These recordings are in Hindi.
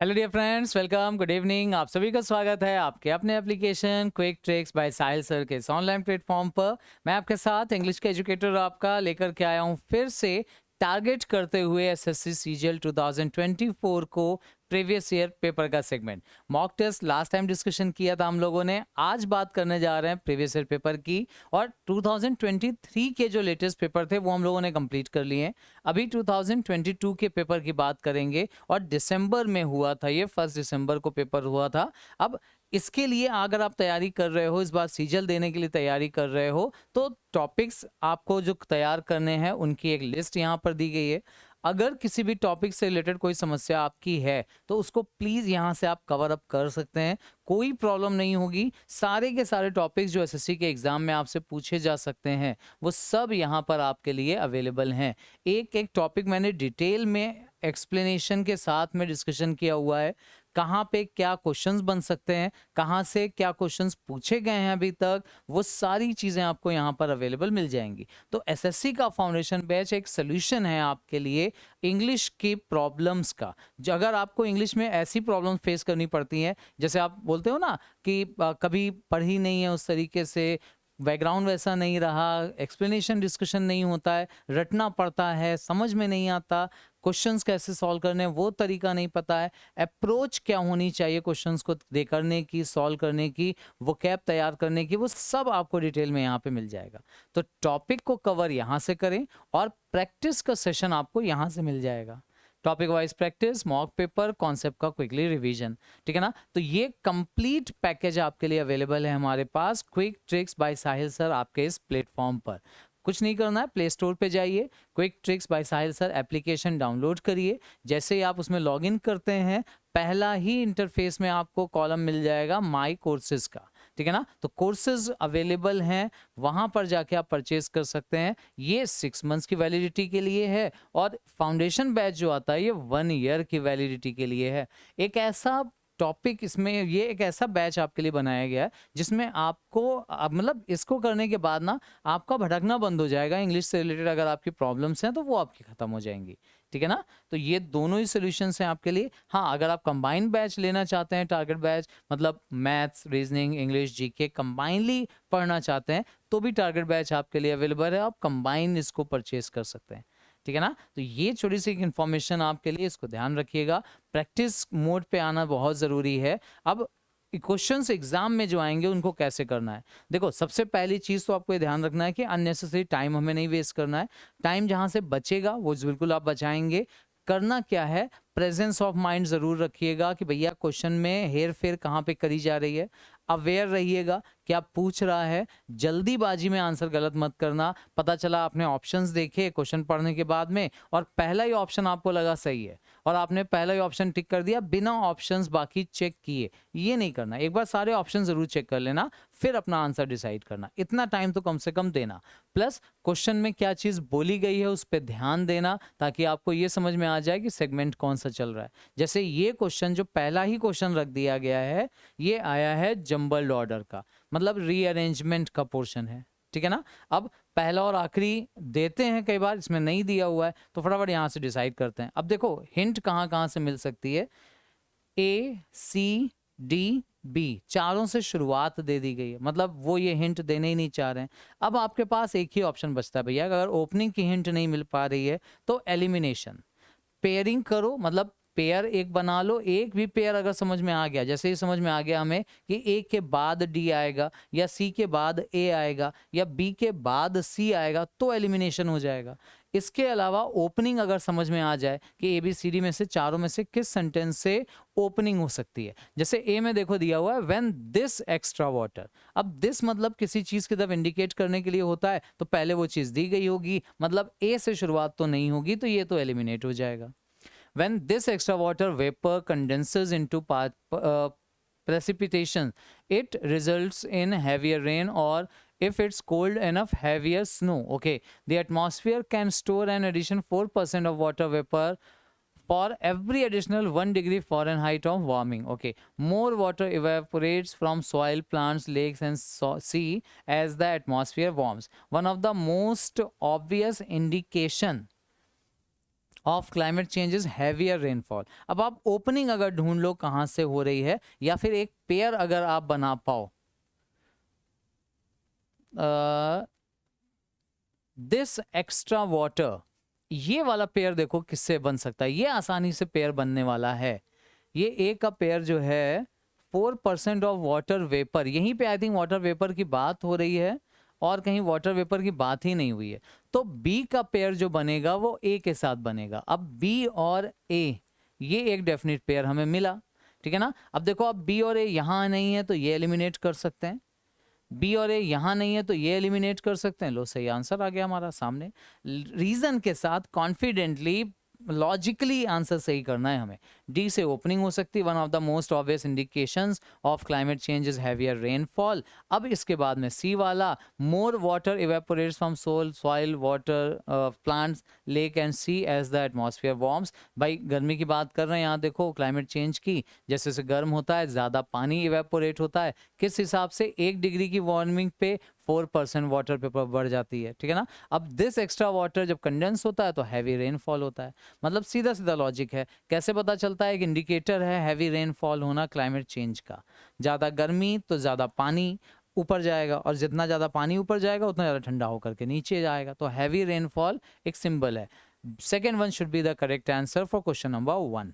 Hello dear friends, welcome, good evening. आप सभी का स्वागत है आपके अपने application quick tricks by Sahil sir के इस ऑनलाइन प्लेटफॉर्म पर। मैं आपके साथ इंग्लिश के एजुकेटर आपका लेकर के आया हूँ फिर से, टारगेट करते हुए एसएससी सीजीएल 2024 को प्रीवियस ईयर पेपर का segment. Mock test last time discussion किया था हम लोगों ने, आज बात करने जा रहे हैं प्रीवियस ईयर पेपर की। और 2023 के जो लेटेस्ट पेपर थे वो हम लोगों ने कंप्लीट कर लिए हैं। अभी 2022 के पेपर की बात करेंगे और दिसंबर में हुआ था, ये 1 दिसंबर को पेपर हुआ था। अब इसके लिए अगर आप तैयारी कर रहे हो, इस बार सीजल देने के लिए तैयारी कर रहे हो, तो टॉपिक्स आपको जो तैयार करने हैं उनकी एक लिस्ट यहाँ पर दी गई है। अगर किसी भी टॉपिक से रिलेटेड कोई समस्या आपकी है तो उसको प्लीज यहाँ से आप कवर अप कर सकते हैं, कोई प्रॉब्लम नहीं होगी। सारे के सारे टॉपिक्स जो एसएससी के एग्जाम में आपसे पूछे जा सकते हैं वो सब यहाँ पर आपके लिए अवेलेबल हैं। एक एक टॉपिक मैंने डिटेल में एक्सप्लेनेशन के साथ में डिस्कशन किया हुआ है, कहाँ पे क्या क्वेश्चंस बन सकते हैं, कहाँ से क्या क्वेश्चंस पूछे गए हैं अभी तक, वो सारी चीज़ें आपको यहाँ पर अवेलेबल मिल जाएंगी। तो एसएससी का फाउंडेशन बैच एक सोल्यूशन है आपके लिए इंग्लिश की प्रॉब्लम्स का। अगर आपको इंग्लिश में ऐसी प्रॉब्लम फेस करनी पड़ती हैं, जैसे आप बोलते हो ना कि कभी पढ़ी नहीं है उस तरीके से, बैकग्राउंड वैसा नहीं रहा, एक्सप्लेनेशन डिस्कशन नहीं होता है, रटना पड़ता है, समझ में नहीं आता, क्वेश्चंस कैसे सॉल्व करने वो तरीका नहीं पता है, अप्रोच क्या होनी चाहिए क्वेश्चंस को दे करने की, सॉल्व करने की, वोकैब तैयार करने की, वो सब आपको डिटेल में यहाँ पे मिल जाएगा। तो टॉपिक को कवर यहाँ से करें और प्रैक्टिस का सेशन आपको यहाँ से मिल जाएगा। Topic wise practice, mock paper, concept का क्विकली रिवीजन, ठीक है ना। तो ये कंप्लीट पैकेज आपके लिए अवेलेबल है हमारे पास quick tricks by Sahil sir आपके इस प्लेटफॉर्म पर। कुछ नहीं करना है, प्ले स्टोर पे जाइए, quick tricks by Sahil sir application download करिए। जैसे ही आप उसमें लॉगिन करते हैं, पहला ही इंटरफेस में आपको कॉलम मिल जाएगा माई कोर्सेज का, ठीक है ना। तो कोर्सेज अवेलेबल हैं, वहां पर जाके आप परचेज कर सकते हैं। ये 6 मंथ्स की वैलिडिटी के लिए है और फाउंडेशन बैच जो आता है ये 1 ईयर की वैलिडिटी के लिए है। एक ऐसा टॉपिक इसमें, ये एक ऐसा बैच आपके लिए बनाया गया है जिसमें आपको मतलब इसको करने के बाद ना आपका भटकना बंद हो जाएगा। इंग्लिश से रिलेटेड अगर आपकी प्रॉब्लम्स हैं तो वो आपकी खत्म हो जाएंगी, ठीक है ना। तो ये दोनों ही सॉल्यूशंस हैं आपके लिए। हाँ, अगर आप कंबाइंड बैच लेना चाहते हैं, टारगेट बैच मतलब maths, reasoning, English, GK combinedly पढ़ना चाहते हैं, तो भी टारगेट बैच आपके लिए अवेलेबल है। आप कंबाइन इसको परचेज कर सकते हैं, ठीक है ना। तो ये छोटी सी इन्फॉर्मेशन आपके लिए, इसको ध्यान रखिएगा। प्रैक्टिस मोड पे आना बहुत ज़रूरी है। अब क्वेश्चंस एग्जाम में जो आएंगे उनको कैसे करना है, देखो सबसे पहली चीज़ तो आपको ये ध्यान रखना है कि अननेसेसरी टाइम हमें नहीं वेस्ट करना है। टाइम जहाँ से बचेगा वो बिल्कुल आप बचाएंगे। करना क्या है, प्रेजेंस ऑफ माइंड ज़रूर रखिएगा कि भैया क्वेश्चन में हेर फेर कहाँ पे करी जा रही है। अवेयर रहिएगा क्या पूछ रहा है, जल्दीबाजी में आंसर गलत मत करना। पता चला आपने ऑप्शंस देखे क्वेश्चन पढ़ने के बाद में और पहला ही ऑप्शन आपको लगा सही है और आपने पहला ही ऑप्शन टिक कर दिया बिना ऑप्शंस बाकी चेक किए, ये नहीं करना। एक बार सारे ऑप्शन जरूर चेक कर लेना, फिर अपना आंसर डिसाइड करना। इतना टाइम तो कम से कम देना। प्लस क्वेश्चन में क्या चीज़ बोली गई है उस पर ध्यान देना, ताकि आपको ये समझ में आ जाए कि सेगमेंट कौन सा चल रहा है। जैसे ये क्वेश्चन जो पहला ही क्वेश्चन रख दिया गया है, ये आया है जंबल्ड ऑर्डर का, मतलब रीअरेंजमेंट का पोर्शन है, ठीक है ना। अब पहला और आखिरी देते हैं, कई बार इसमें नहीं दिया हुआ है, तो फटाफट यहाँ से डिसाइड करते हैं। अब देखो हिंट कहाँ कहाँ से मिल सकती है, ए सी डी बी, चारों से शुरुआत दे दी गई है, मतलब वो ये हिंट देने ही नहीं चाह रहे हैं। अब आपके पास एक ही ऑप्शन बचता है भैया, अगर ओपनिंग की हिंट नहीं मिल पा रही है तो एलिमिनेशन, पेयरिंग करो, मतलब पेयर एक बना लो। एक भी पेयर अगर समझ में आ गया, जैसे ही समझ में आ गया हमें कि ए के बाद डी आएगा या सी के बाद ए आएगा या बी के बाद सी आएगा, तो एलिमिनेशन हो जाएगा। इसके अलावा ओपनिंग अगर समझ में आ जाए कि ए बी सी डी में से चारों में से किस सेंटेंस से ओपनिंग हो सकती है, जैसे ए में देखो दिया हुआ है व्हेन दिस एक्स्ट्रा वाटर। अब दिस मतलब किसी चीज की तरफ इंडिकेट करने के लिए होता है, तो पहले वो चीज दी गई होगी, मतलब ए से शुरुआत तो नहीं होगी, तो ये तो एलिमिनेट हो जाएगा। When this extra water vapor condenses into precipitation, it results in heavier rain, or if it's cold enough, heavier snow. Okay, the atmosphere can store an additional 4% of water vapor for every additional 1 degree Fahrenheit of warming. Okay, more water evaporates from soil, plants, lakes, and sea as the atmosphere warms. One of the most obvious indication of climate change is heavier rainfall. अब आप ओपनिंग अगर ढूंढ लो कहाँ से हो रही है, या फिर एक पेयर अगर आप बना पाओ, दिस एक्स्ट्रा वाटर, ये वाला पेयर देखो किससे बन सकता है, ये आसानी से पेयर बनने वाला है। ये ए का पेयर जो है 4% ऑफ वाटर वेपर, यहीं पे आई थिंक वाटर वेपर की बात हो रही है और कहीं वाटर वेपर की बात ही नहीं हुई है। तो बी का पेयर जो बनेगा वो ए के साथ बनेगा। अब बी और ए ये एक डेफिनेट पेयर हमें मिला, ठीक है ना। अब देखो, अब बी और ए यहाँ नहीं है तो ये एलिमिनेट कर सकते हैं, बी और ए यहाँ नहीं है तो ये एलिमिनेट कर सकते हैं। लो, सही आंसर आ गया हमारा सामने। रीजन के साथ कॉन्फिडेंटली लॉजिकली आंसर सही करना है हमें। डी से ओपनिंग हो सकती है, one of the most obvious indications of climate change is heavier rainfall. अब इसके बाद में सी वाला, more water evaporates from soil soil water plants lake and sea as the atmosphere warms. भाई गर्मी की बात कर रहे हैं यहाँ, देखो क्लाइमेट चेंज की, जैसे जैसे गर्म होता है ज़्यादा पानी इवेपोरेट होता है। किस हिसाब से? 1 डिग्री की वार्मिंग पे 4% वाटर पेपर बढ़ जाती है, ठीक है ना। अब दिस एक्स्ट्रा वाटर जब कंडेंस होता है तो हैवी रेनफॉल होता है। मतलब सीधा सीधा लॉजिक है। कैसे पता चलता है? एक इंडिकेटर है हैवी रेनफॉल होना क्लाइमेट चेंज का। ज़्यादा गर्मी तो ज़्यादा पानी ऊपर जाएगा, और जितना ज़्यादा पानी ऊपर जाएगा उतना ज़्यादा ठंडा होकर के नीचे जाएगा। तो हैवी रेनफॉल एक सिंबल है। Second one should be the correct answer for question number 1।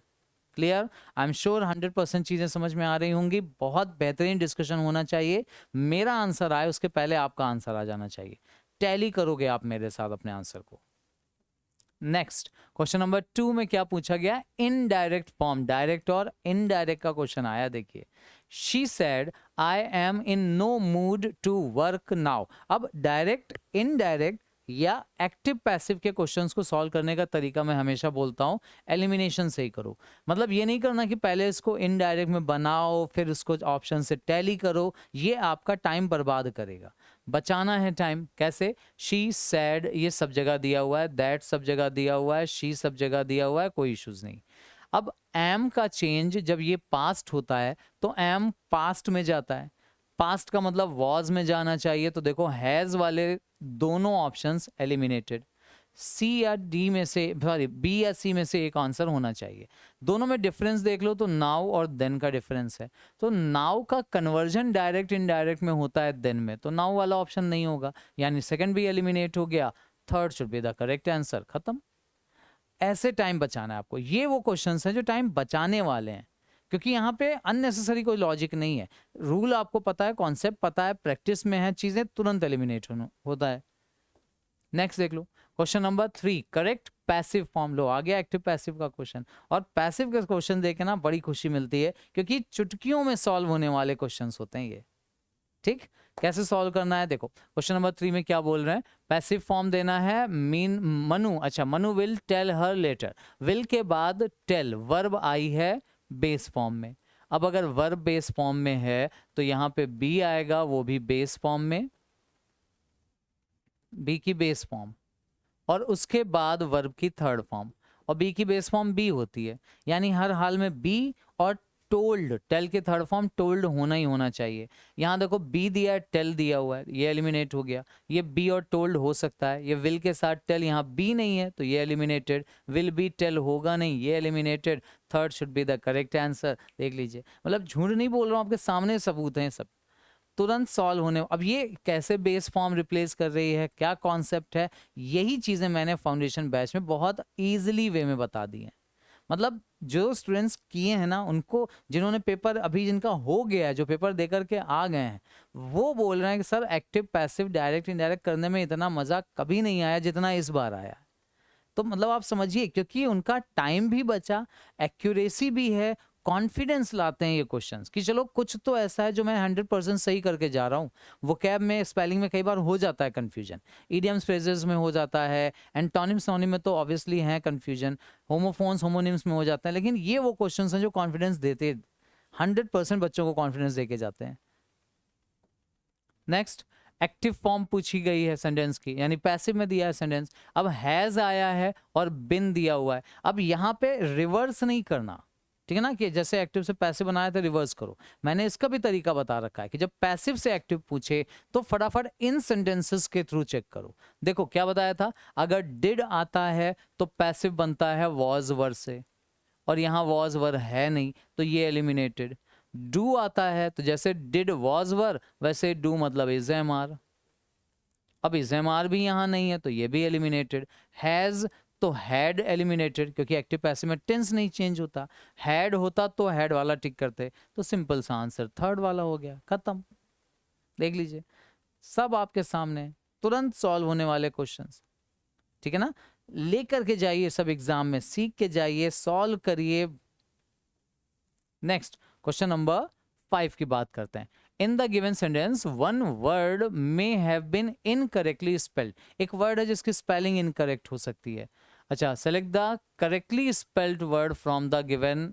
Clear? I am sure 100% चीज़ें समझ में आ रही होंगी। बहुत बेहतरीन डिस्कशन होना चाहिए। मेरा आंसर आए उसके पहले आपका आंसर आ जाना चाहिए। टैली करोगे आप मेरे साथ अपने आंसर को। नेक्स्ट क्वेश्चन नंबर 2 में क्या पूछा गया? इनडायरेक्ट फॉर्म, डायरेक्ट और इनडायरेक्ट का क्वेश्चन आया। देखिए, she said I am in no mood to work now. अब डायरेक्ट, इनडायरेक्ट या एक्टिव पैसिव के क्वेश्चंस को सॉल्व करने का तरीका मैं हमेशा बोलता हूं एलिमिनेशन से ही करो। मतलब ये नहीं करना कि पहले इसको इनडायरेक्ट में बनाओ फिर इसको ऑप्शन से टैली करो, ये आपका टाइम बर्बाद करेगा। बचाना है टाइम। कैसे? शी सैड ये सब जगह दिया हुआ है, दैट सब जगह दिया हुआ है, शी सब जगह दिया हुआ है, कोई इश्यूज नहीं। अब एम का चेंज जब ये पास्ट होता है तो एम पास्ट में जाता है। पास्ट का मतलब वॉज में जाना चाहिए। तो देखो हैज वाले दोनों ऑप्शंस एलिमिनेटेड। सी या डी में से, सॉरी बी या सी में से एक आंसर होना चाहिए। दोनों में डिफरेंस देख लो तो नाउ और देन का डिफरेंस है। तो नाउ का कन्वर्जन डायरेक्ट इनडायरेक्ट में होता है देन में, तो नाउ वाला ऑप्शन नहीं होगा, यानी सेकंड भी एलिमिनेट हो गया। Third should be the correct answer. खत्म। ऐसे टाइम बचाना है आपको। ये वो क्वेश्चंस हैं जो टाइम बचाने वाले हैं, क्योंकि यहाँ पे अननेसेसरी कोई लॉजिक नहीं है। रूल आपको पता है, कॉन्सेप्ट पता है, प्रैक्टिस में है, चीजें तुरंत एलिमिनेट होता है। नेक्स्ट देख लो question number 3, correct passive form. लो आ गया एक्टिव पैसिव का क्वेश्चन। और पैसिव के क्वेश्चन देख के ना बड़ी खुशी मिलती है, क्योंकि चुटकियों में सॉल्व होने वाले क्वेश्चन होते हैं ये। ठीक, कैसे सॉल्व करना है देखो। क्वेश्चन नंबर 3 में क्या बोल रहे हैं? पैसिव फॉर्म देना है। मीन मनु, अच्छा Manu will tell her letter. Will के बाद टेल, वर्ब आई है बेस फॉर्म में। अब अगर वर्ब बेस फॉर्म में है तो यहाँ पे बी आएगा, वो भी बेस फॉर्म में, बी की बेस फॉर्म, और उसके बाद वर्ब की थर्ड फॉर्म, और बी की बेस फॉर्म बी होती है। यानी हर हाल में बी और टोल्ड, टेल के थर्ड फॉर्म टोल्ड होना ही होना चाहिए। यहाँ देखो बी दिया है, टेल दिया हुआ है, ये एलिमिनेट हो गया। ये बी और टोल्ड हो सकता है, ये विल के साथ टेल, यहाँ बी नहीं है तो ये एलिमिनेटेड। विल बी टेल होगा नहीं, ये eliminated. Third should be the correct answer. देख लीजिए, मतलब झूठ नहीं बोल रहा हूँ, आपके सामने सबूत हैं सब, तुरंत सॉल्व होने। अब ये कैसे बेस फॉर्म रिप्लेस कर रही है, क्या कॉन्सेप्ट है, यही चीज़ें मैंने फाउंडेशन बैच में बहुत ईजिली वे में बता दी हैं। मतलब जो स्टूडेंट्स किए हैं ना, उनको, जिन्होंने पेपर अभी जिनका हो गया है, जो पेपर दे करके आ गए हैं, वो बोल रहे हैं कि sir active passive direct indirect करने में इतना मज़ा कभी नहीं आया जितना इस बार आया। तो मतलब आप समझिए, क्योंकि उनका टाइम भी बचा, एक्यूरेसी भी है, कॉन्फिडेंस लाते हैं ये क्वेश्चंस कि चलो कुछ तो ऐसा है जो मैं 100% सही करके जा रहा हूँ। वोकैब में, स्पेलिंग में कई बार हो जाता है कन्फ्यूजन, इडियम्स फ्रेजेस में हो जाता है, एंटोनिम सिनोनिम में तो ऑब्वियसली है कन्फ्यूजन, होमोफोन्स होमोनिम्स में हो जाता है। लेकिन ये वो क्वेश्चंस हैं जो कॉन्फिडेंस देते, 100% बच्चों को कॉन्फिडेंस दे के जाते हैं। नेक्स्ट, एक्टिव फॉर्म पूछी गई है सेंटेंस की, यानी पैसिव में दिया है सेंटेंस। अब हैज आया है और बिन दिया हुआ है। अब यहाँ पे रिवर्स नहीं करना, ठीक है ना, कि जैसे एक्टिव से पैसिव बनाया था रिवर्स करो। मैंने इसका भी तरीका बता रखा है कि जब पैसिव से एक्टिव पूछे तो फटाफट इन सेंटेंसेस के थ्रू चेक करो। देखो क्या बताया था, अगर डिड आता है तो पैसिव बनता है वॉज वर से, और यहाँ वॉज वर है नहीं तो ये एलिमिनेटेड। डू आता है तो जैसे डिड वॉज वर वैसे डू मतलब इज एम आर, अब इज एम आर भी यहाँ नहीं है तो ये भी एलिमिनेटेड। हैज तो हैड एलिमिनेटेड, क्योंकि एक्टिव पैसिव में टेंस नहीं चेंज होता। हैड होता तो हैड वाला टिक करते, तो सिंपल सा आंसर थर्ड वाला हो गया, खत्म। देख लीजिए सब आपके सामने, तुरंत सॉल्व होने वाले क्वेश्चंस, ठीक है ना। लेकर के जाइए सब एग्जाम में, सीख के जाइए, सॉल्व करिए। नेक्स्ट क्वेश्चन नंबर 5 की बात करते हैं। In the given sentence one word may have been incorrectly spelled. एक वर्ड है जिसकी स्पेलिंग इनकरेक्ट हो सकती है। अच्छा, select the correctly spelled word from the given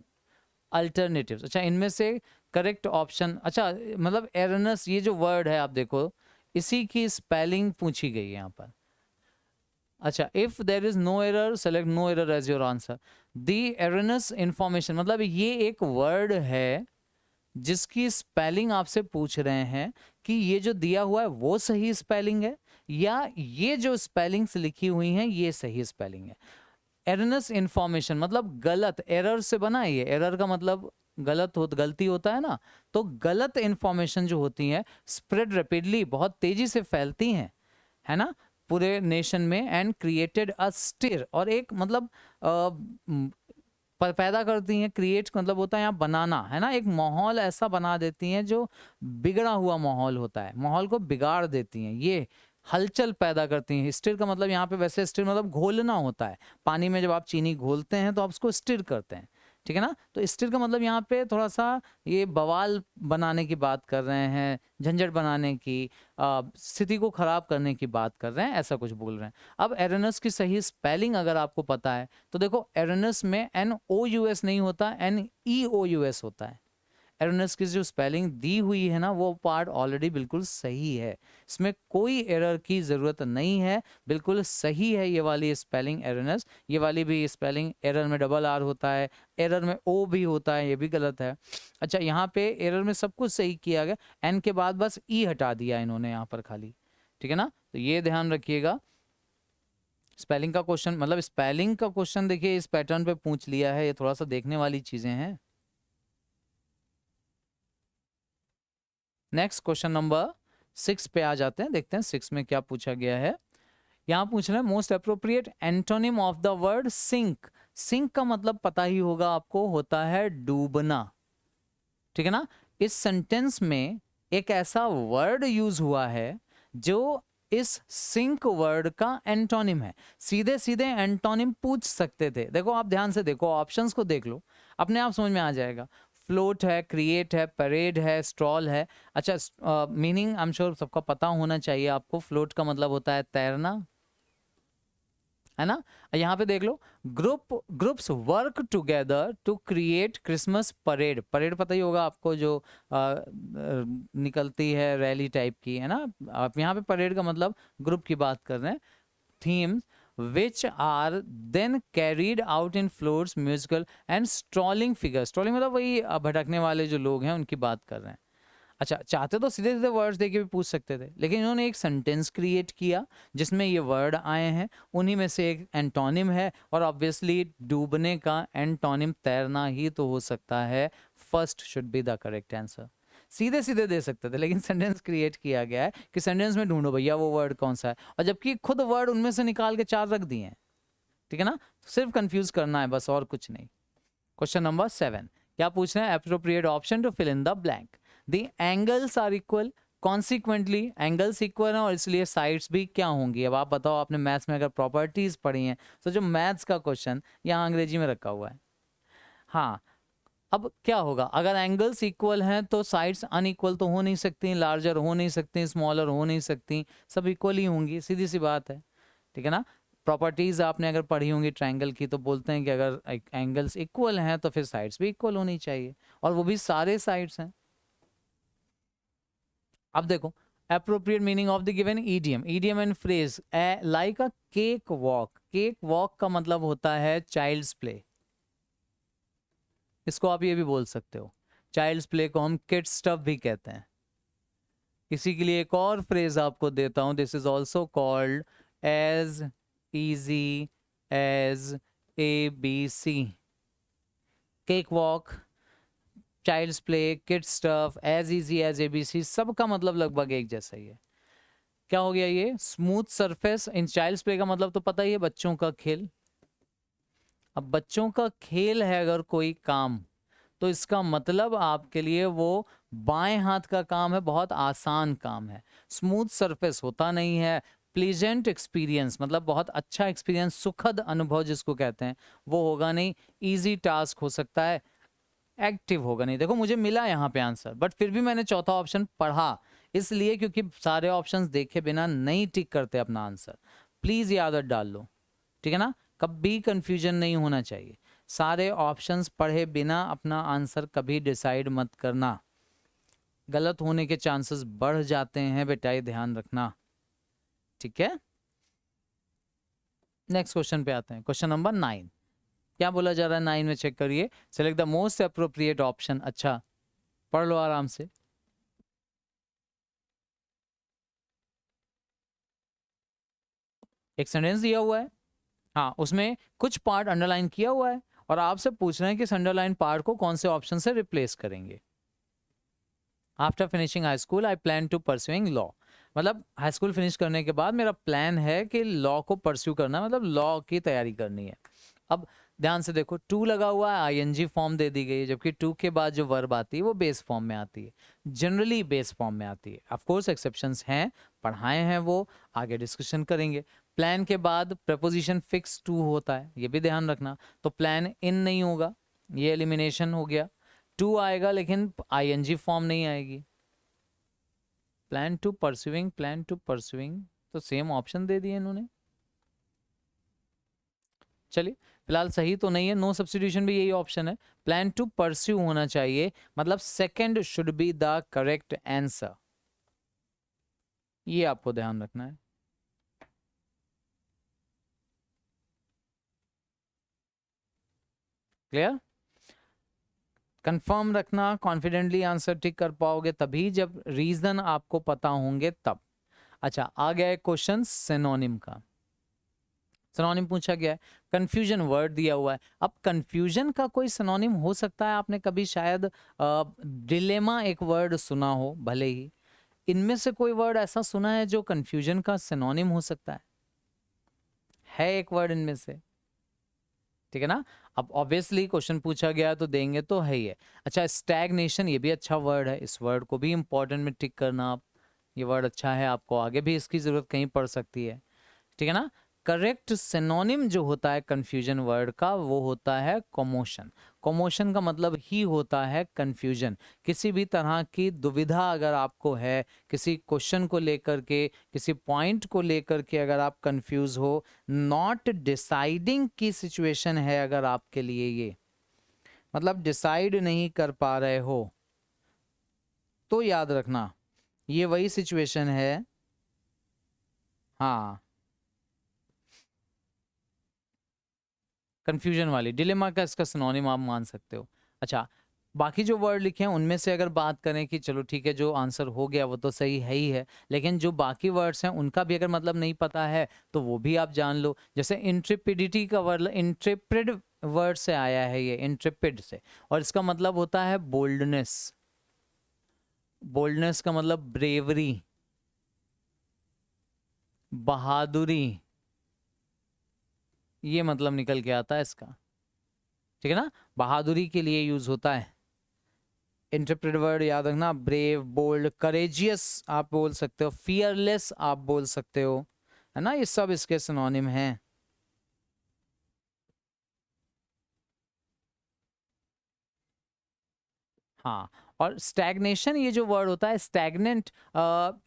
alternatives. अच्छा, इनमें से करेक्ट ऑप्शन, अच्छा मतलब एरनस ये जो वर्ड है आप देखो, इसी की स्पेलिंग पूछी गई है यहाँ पर। अच्छा, if there is no error select no error as your answer. The erroneous information मतलब ये एक वर्ड है जिसकी स्पेलिंग आपसे पूछ रहे हैं कि ये जो दिया हुआ है वो सही स्पेलिंग है या ये जो स्पेलिंग्स लिखी हुई हैं ये सही स्पेलिंग है। एरनस इंफॉर्मेशन मतलब गलत, एरर से बना है ये, एरर का मतलब गलती होता है ना, तो गलत इंफॉर्मेशन जो होती है स्प्रेड रैपिडली, बहुत तेजी से फैलती हैं, है ना, पूरे नेशन में, एंड क्रिएटेड अ स्टिर, और एक मतलब पैदा करती हैं, क्रिएट मतलब होता है यहाँ बनाना, है ना, एक माहौल ऐसा बना देती हैं जो बिगड़ा हुआ माहौल होता है, माहौल को बिगाड़ देती हैं, ये हलचल पैदा करती हैं। स्टिर का मतलब यहाँ पे वैसे स्टिर मतलब घोलना होता है, पानी में जब आप चीनी घोलते हैं तो आप उसको स्टिर करते हैं, ठीक है ना। तो स्टिर का मतलब यहाँ पे थोड़ा सा ये बवाल बनाने की बात कर रहे हैं, झंझट बनाने की, स्थिति को खराब करने की बात कर रहे हैं, ऐसा कुछ बोल रहे हैं। अब एरनस की सही स्पेलिंग अगर आपको पता है तो देखो, एरनस में NOUS नहीं होता, NEOUS होता है। एरनस की जो स्पेलिंग दी हुई है ना वो पार्ट ऑलरेडी बिल्कुल सही है, इसमें कोई एरर की ज़रूरत नहीं है, बिल्कुल सही है ये वाली स्पेलिंग एरनस। ये वाली भी स्पेलिंग, एरर में डबल R होता है, एरर में O भी होता है, ये भी गलत है। अच्छा, यहाँ पे एरर में सब कुछ सही किया गया, एन के बाद बस ई हटा दिया इन्होंने यहाँ पर खाली, ठीक है ना, तो ये ध्यान रखिएगा। स्पेलिंग का क्वेश्चन मतलब स्पेलिंग का क्वेश्चन देखिए इस पैटर्न पे पूछ लिया है, ये थोड़ा सा देखने वाली चीज़ें हैं। नेक्स्ट क्वेश्चन नंबर 6 पे आ जाते हैं, देखते हैं 6 में क्या पूछा गया है। यहाँ पूछ रहे हैं most appropriate antonym of the word sink. Sink का मतलब पता ही होगा आपको, होता है डूबना, ठीक है ना। इस सेंटेंस में एक ऐसा वर्ड यूज हुआ है जो इस सिंक वर्ड का एंटोनिम है। सीधे सीधे एंटोनिम पूछ सकते थे, देखो आप ध्यान से देखो, ऑप्शंस को देख लो, अपने आप समझ में आ जाएगा। फ्लोट है, क्रिएट है, परेड है, स्ट्रॉल है। अच्छा, मीनिंग आई एम श्योर सबका पता होना चाहिए आपको। फ्लोट का मतलब होता है तैरना, है ना। यहाँ पे देख लो, groups work together to create Christmas parade. Parade पता ही होगा आपको, जो निकलती है रैली टाइप की, है ना। आप यहाँ पे परेड का मतलब ग्रुप की बात कर रहे हैं। Themes which are then carried out in floats, musical and strolling figures। Strolling मतलब वही भटकने वाले जो लोग हैं उनकी बात कर रहे हैं। अच्छा, चाहते तो सीधे सीधे वर्ड्स देके भी पूछ सकते थे, लेकिन इन्होंने एक सेंटेंस क्रिएट किया जिसमें ये वर्ड आए हैं, उन्हीं में से एक एंटोनिम है, और ऑब्वियसली डूबने का एंटोनिम तैरना ही तो हो सकता है। First should be the correct answer. सीधे सीधे दे सकते थे, लेकिन सेंटेंस क्रिएट किया गया है कि सेंटेंस में ढूंढो भैया वो वर्ड कौन सा है, और जबकि खुद वर्ड उनमें से निकाल के 4 रख दिए हैं, ठीक है ना। तो सिर्फ कंफ्यूज करना है बस, और कुछ नहीं। क्वेश्चन नंबर 7 क्या पूछ रहे हैं, appropriate option to fill in the blank. The angles are equal, consequently angles equal है और इसलिए साइड्स भी क्या होंगी। अब आप बताओ, आपने मैथ्स में अगर प्रॉपर्टीज पढ़ी हैं तो जो मैथ्स का क्वेश्चन यहाँ अंग्रेजी में रखा हुआ है। हाँ, अब क्या होगा, अगर एंगल्स इक्वल हैं तो साइड्स अनइक्वल तो हो नहीं सकती, लार्जर हो नहीं सकती, स्मॉलर हो नहीं सकती, सब इक्वल ही होंगी, सीधी सी बात है, ठीक है ना। प्रॉपर्टीज आपने अगर पढ़ी होंगी ट्रायंगल की तो बोलते हैं कि अगर एंगल्स इक्वल हैं तो फिर साइड्स भी इक्वल होनी चाहिए, और वो भी सारे साइड्स हैं। अब देखो, appropriate meaning of the given idiom and phrase like a cake walk। cake walk का मतलब होता है चाइल्ड्स प्ले, इसको आप ये भी बोल सकते हो, चाइल्ड्स प्ले को हम किड स्टफ भी कहते हैं। इसी के लिए एक और फ्रेज आपको देता हूं, this is also called as easy as ABC। Cake walk, child's play, kid stuff, as easy as ABC, सबका मतलब लगभग एक जैसा ही है। क्या हो गया ये? Smooth surface. In child's play का मतलब तो पता ही है, बच्चों का खेल। अब बच्चों का खेल है अगर कोई काम, तो इसका मतलब आपके लिए वो बाएं हाथ का काम है, बहुत आसान काम है। स्मूथ सरफेस होता नहीं है। प्लीजेंट एक्सपीरियंस मतलब बहुत अच्छा एक्सपीरियंस, सुखद अनुभव जिसको कहते हैं, वो होगा नहीं। इजी टास्क हो सकता है, एक्टिव होगा नहीं। देखो मुझे मिला यहाँ पे आंसर, बट फिर भी मैंने चौथा ऑप्शन पढ़ा, इसलिए क्योंकि सारे ऑप्शंस देखे बिना नहीं टिक करते अपना आंसर। प्लीज ये आदत डाल लो, ठीक है ना? कभी कंफ्यूजन नहीं होना चाहिए। सारे ऑप्शंस पढ़े बिना अपना आंसर कभी डिसाइड मत करना, गलत होने के चांसेस बढ़ जाते हैं बेटा, ये ध्यान रखना, ठीक है? नेक्स्ट क्वेश्चन पे आते हैं, क्वेश्चन नंबर 9। क्या बोला जा रहा है 9 में? चेक करिए। Select the most appropriate option. अच्छा, पढ़ लो आराम से। एक सेंटेंस दिया हुआ है, हाँ, उसमें कुछ पार्ट अंडरलाइन किया हुआ है, और आपसे पूछ रहे हैं कि इस अंडरलाइन पार्ट को कौन से ऑप्शन से रिप्लेस करेंगे। After finishing high school I plan to pursuing law, मतलब हाई स्कूल फिनिश करने के बाद मेरा प्लान है कि लॉ को परस्यू करना, मतलब लॉ की तैयारी करनी है। अब ध्यान से देखो, टू लगा हुआ है, ING फॉर्म दे दी गई है, जबकि टू के बाद जो वर्ब आती है वो बेस फॉर्म में आती है, जनरली बेस फॉर्म में आती है। ऑफ कोर्स एक्सेप्शंस हैं, पढ़ाए हैं वो, आगे डिस्कशन करेंगे। प्लान के बाद प्रपोजिशन फिक्स टू होता है, ये भी ध्यान रखना, तो प्लान इन नहीं होगा, ये एलिमिनेशन हो गया। टू आएगा लेकिन ING फॉर्म नहीं आएगी। Plan to pursuing, plan to pursuing, तो सेम ऑप्शन दे दिए इन्होंने। चलिए, फिलहाल सही तो नहीं है, नो सब्स्टिट्यूशन भी यही ऑप्शन है। प्लान टू परस्यू होना चाहिए, मतलब second should be the correct answer, ये आपको ध्यान रखना है। क्लियर? कंफर्म रखना, कॉन्फिडेंटली आंसर टिक कर पाओगे तभी, जब रीजन आपको पता होंगे तब। अच्छा, आ गया है क्वेश्चन सिनोनिम का। सिनोनिम पूछा गया है, कंफ्यूजन वर्ड दिया हुआ है। अब कंफ्यूजन का कोई सिनोनिम हो सकता है, आपने कभी शायद डिलेमा एक वर्ड सुना हो, भले ही इनमें से कोई वर्ड ऐसा सुना है जो कंफ्यूजन का सिनोनिम हो सकता है एक वर्ड इनमें से, ठीक है ना? अब ऑब्वियसली क्वेश्चन पूछा गया तो देंगे तो है ही है। अच्छा, स्टैग्नेशन, ये भी अच्छा वर्ड है, इस वर्ड को भी इंपॉर्टेंट में टिक करना आप, ये वर्ड अच्छा है, आपको आगे भी इसकी जरूरत कहीं पड़ सकती है, ठीक है ना? करेक्ट सिनोनिम जो होता है कंफ्यूजन वर्ड का, वो होता है कॉमोशन। कॉमोशन का मतलब ही होता है कंफ्यूजन। किसी भी तरह की दुविधा अगर आपको है, किसी क्वेश्चन को लेकर के, किसी पॉइंट को लेकर के अगर आप कंफ्यूज हो, नॉट डिसाइडिंग की सिचुएशन है अगर आपके लिए, ये मतलब डिसाइड नहीं कर पा रहे हो, तो याद रखना ये वही सिचुएशन है। हाँ, कंफ्यूजन वाली, डिलेमा का इसका सिनोनिम आप मान सकते हो। अच्छा, बाकी जो वर्ड लिखे हैं उनमें से अगर बात करें कि चलो ठीक है, जो आंसर हो गया वो तो सही है ही है, लेकिन जो बाकी वर्ड्स हैं उनका भी अगर मतलब नहीं पता है तो वो भी आप जान लो। जैसे इंट्रिपिडिटी का वर्ड, इंट्रिपिड वर्ड से आया है, ये इंट्रिपिड से, और इसका मतलब होता है बोल्डनेस। बोल्डनेस का मतलब ब्रेवरी, बहादुरी, ये मतलब निकल के आता है इसका, ठीक है ना? बहादुरी के लिए यूज होता है। इंटरप्रेट वर्ड याद रखना, ब्रेव, बोल्ड, करेजियस आप बोल सकते हो, फियरलेस आप बोल सकते हो, है ना? ये सब इसके सिनोनिम हैं। हाँ, और स्टैग्नेशन ये जो वर्ड होता है, स्टैग्नेंट,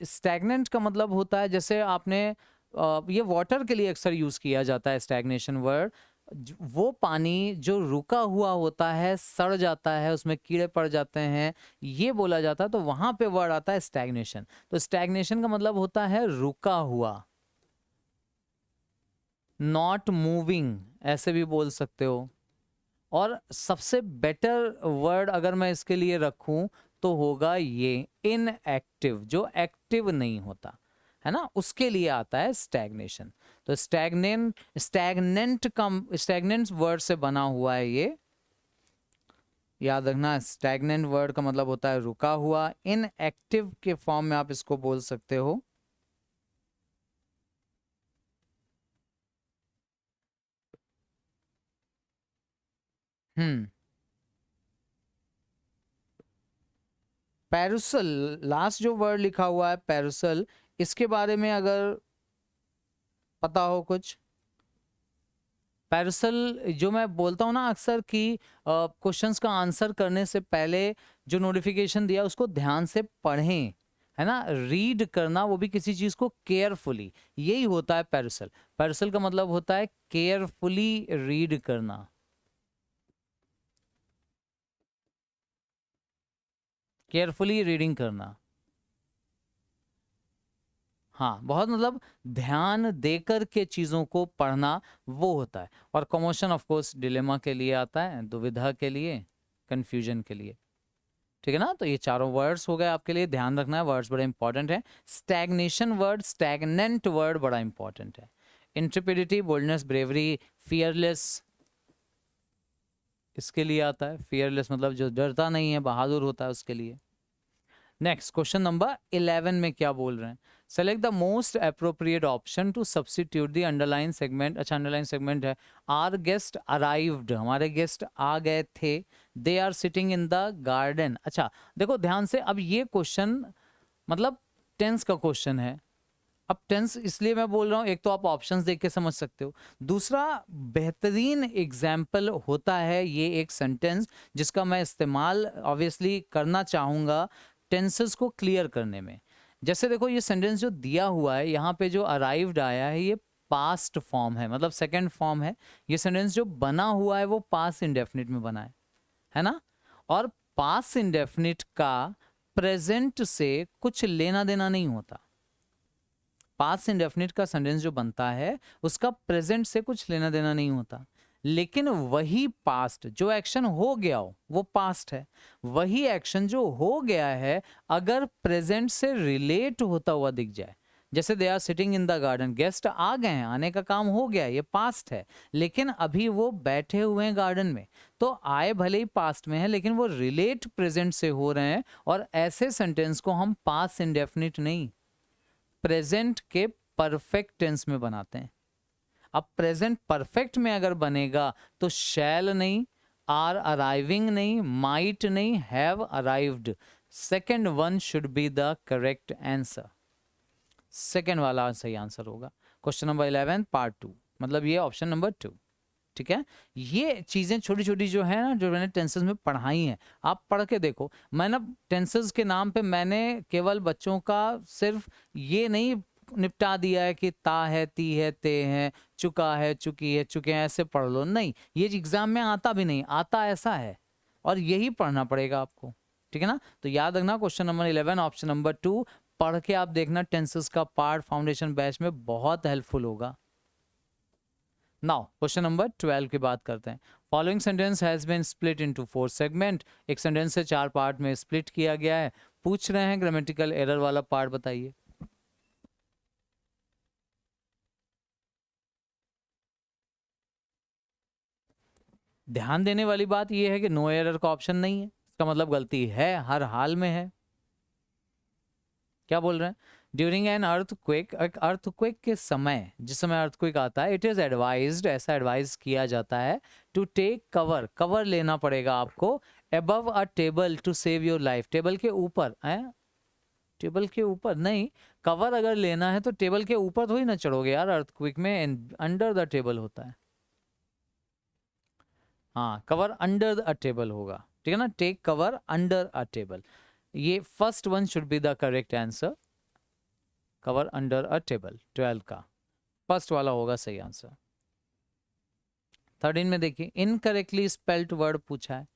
स्टैग्नेंट का मतलब होता है, जैसे आपने ये वाटर के लिए अक्सर यूज किया जाता है स्टैग्नेशन वर्ड, वो पानी जो रुका हुआ होता है, सड़ जाता है, उसमें कीड़े पड़ जाते हैं, ये बोला जाता है, तो वहां पे वर्ड आता है स्टैग्नेशन। तो स्टैग्नेशन का मतलब होता है रुका हुआ, नॉट मूविंग ऐसे भी बोल सकते हो, और सबसे बेटर वर्ड अगर मैं इसके लिए रखूं तो होगा ये इनएक्टिव, जो एक्टिव नहीं होता है ना, उसके लिए आता है स्टैग्नेशन। तो स्टैग्नेंट वर्ड से बना हुआ है ये, याद रखना। स्टैग्नेंट वर्ड का मतलब होता है रुका हुआ। इनएक्टिव के फॉर्म में आप इसको बोल सकते हो हम्म पैरुसल। लास्ट जो वर्ड लिखा हुआ है पैरुसल, इसके बारे में अगर पता हो कुछ। पैरुसल जो मैं बोलता हूँ ना अक्सर कि क्वेश्चंस का आंसर करने से पहले जो नोटिफिकेशन दिया उसको ध्यान से पढ़ें, है ना, रीड करना, वो भी किसी चीज को केयरफुली, यही होता है पैरुसल। पैरुसल का मतलब होता है केयरफुली रीड करना, केयरफुली रीडिंग करना। हाँ, बहुत मतलब ध्यान देकर के चीजों को पढ़ना वो होता है। और कमोशन ऑफ कोर्स डिलेमा के लिए आता है, दुविधा के लिए, कंफ्यूजन के लिए। ठीक है ना, तो ये चारों वर्ड्स हो गए आपके लिए, ध्यान रखना है, वर्ड्स बड़े इंपॉर्टेंट है। स्टैग्नेशन वर्ड, स्टैग्नेंट वर्ड बड़ा इंपॉर्टेंट है। इंट्रिपिडिटी, बोल्डनेस, ब्रेवरी, फियरलेस, इसके लिए आता है। फियरलेस मतलब जो डरता नहीं है, बहादुर होता है, उसके लिए। नेक्स्ट क्वेश्चन नंबर 11 में क्या बोल रहे हैं, select the most appropriate option to substitute the underline segment. अच्छा, अंडरलाइन सेगमेंट है, आर गेस्ट अराइव्ड, हमारे गेस्ट आ गए थे, they are sitting in the garden. अच्छा देखो ध्यान से, अब ये क्वेश्चन मतलब टेंस का क्वेश्चन है। अब टेंस इसलिए मैं बोल रहा हूँ, एक तो आप ऑप्शंस देख के समझ सकते हो, दूसरा बेहतरीन एग्जाम्पल होता है ये एक सेंटेंस जिसका मैं इस्तेमाल ऑब्वियसली करना चाहूँगा टेंसेस को क्लियर करने में। जैसे देखो ये सेंटेंस जो दिया हुआ है यहाँ पे, जो अराइव्ड आया है, ये पास्ट फॉर्म है, मतलब सेकंड फॉर्म है। ये सेंटेंस जो बना हुआ है वो पास्ट इंडेफिनिट में बना है ना। और पास्ट इंडेफिनिट का प्रेजेंट से कुछ लेना देना नहीं होता। पास्ट इंडेफिनिट का सेंटेंस जो बनता है उसका प्रेजेंट से कुछ लेना देना नहीं होता। लेकिन वही पास्ट जो एक्शन हो गया हो वो पास्ट है, वही एक्शन जो हो गया है अगर प्रेजेंट से रिलेट होता हुआ दिख जाए, जैसे they are sitting in the garden, guest आ गए हैं, आने का काम हो गया, ये पास्ट है, लेकिन अभी वो बैठे हुए हैं गार्डन में, तो आए भले ही पास्ट में है लेकिन वो रिलेट प्रेजेंट से हो रहे हैं। और ऐसे सेंटेंस को हम पास्ट इंडेफिनिट नहीं, प्रेजेंट के परफेक्ट टेंस में बनाते हैं। अब प्रेजेंट परफेक्ट में अगर बनेगा तो शैल नहीं, आर अराइविंग नहीं, माइट नहीं, have arrived. Second one should be the correct answer, second वाला सही आंसर होगा। क्वेश्चन नंबर 11 पार्ट 2, मतलब ये ऑप्शन नंबर 2। ठीक है, ये चीजें छोटी छोटी जो है ना, जो मैंने टेंसेस में पढ़ाई हैं, आप पढ़ के देखो। मैं ना टेंसेस के नाम पे मैंने केवल बच्चों का सिर्फ ये नहीं निपटा दिया है कि ता है, ती है, ते है, चुका है, चुकी है, चुके हैं, ऐसे पढ़ लो, नहीं, ये एग्जाम में आता भी नहीं, आता ऐसा है और यही पढ़ना पड़ेगा आपको। ठीक है ना, तो याद रखना क्वेश्चन नंबर 11 ऑप्शन नंबर 2 पढ़ के आप देखना, टेंसेस का पार्ट फाउंडेशन बैच में बहुत हेल्पफुल होगा। नाउ क्वेश्चन नंबर 12 की बात करते हैं। Following sentence has been split into 4 segment, एक सेंटेंस से 4 पार्ट में स्प्लिट किया गया है। पूछ रहे हैं ग्रामेटिकल एरर वाला पार्ट बताइए। ध्यान देने वाली बात यह है कि नो एरर का ऑप्शन नहीं है, इसका मतलब गलती है, हर हाल में है। क्या बोल रहे हैं, ड्यूरिंग एन अर्थक्वेक, एक अर्थक्वेक के समय, जिस समय अर्थक्वेक आता है, इट इज एडवाइज्ड, ऐसा एडवाइज किया जाता है, टू टेक कवर, कवर लेना पड़ेगा आपको, above a table to save your life, table के ऊपर है, टेबल के ऊपर नहीं, कवर अगर लेना है तो टेबल के ऊपर थोड़ी ना चढ़ोगे यार, अर्थक्वेक में अंडर द टेबल होता है। हाँ, कवर अंडर अ टेबल होगा, ठीक है ना, take cover under a table, ये first one should be the correct answer, cover under a table 12 का फर्स्ट वाला होगा सही आंसर। 13 में देखिए इनकरेक्टली स्पेल्ड वर्ड पूछा है,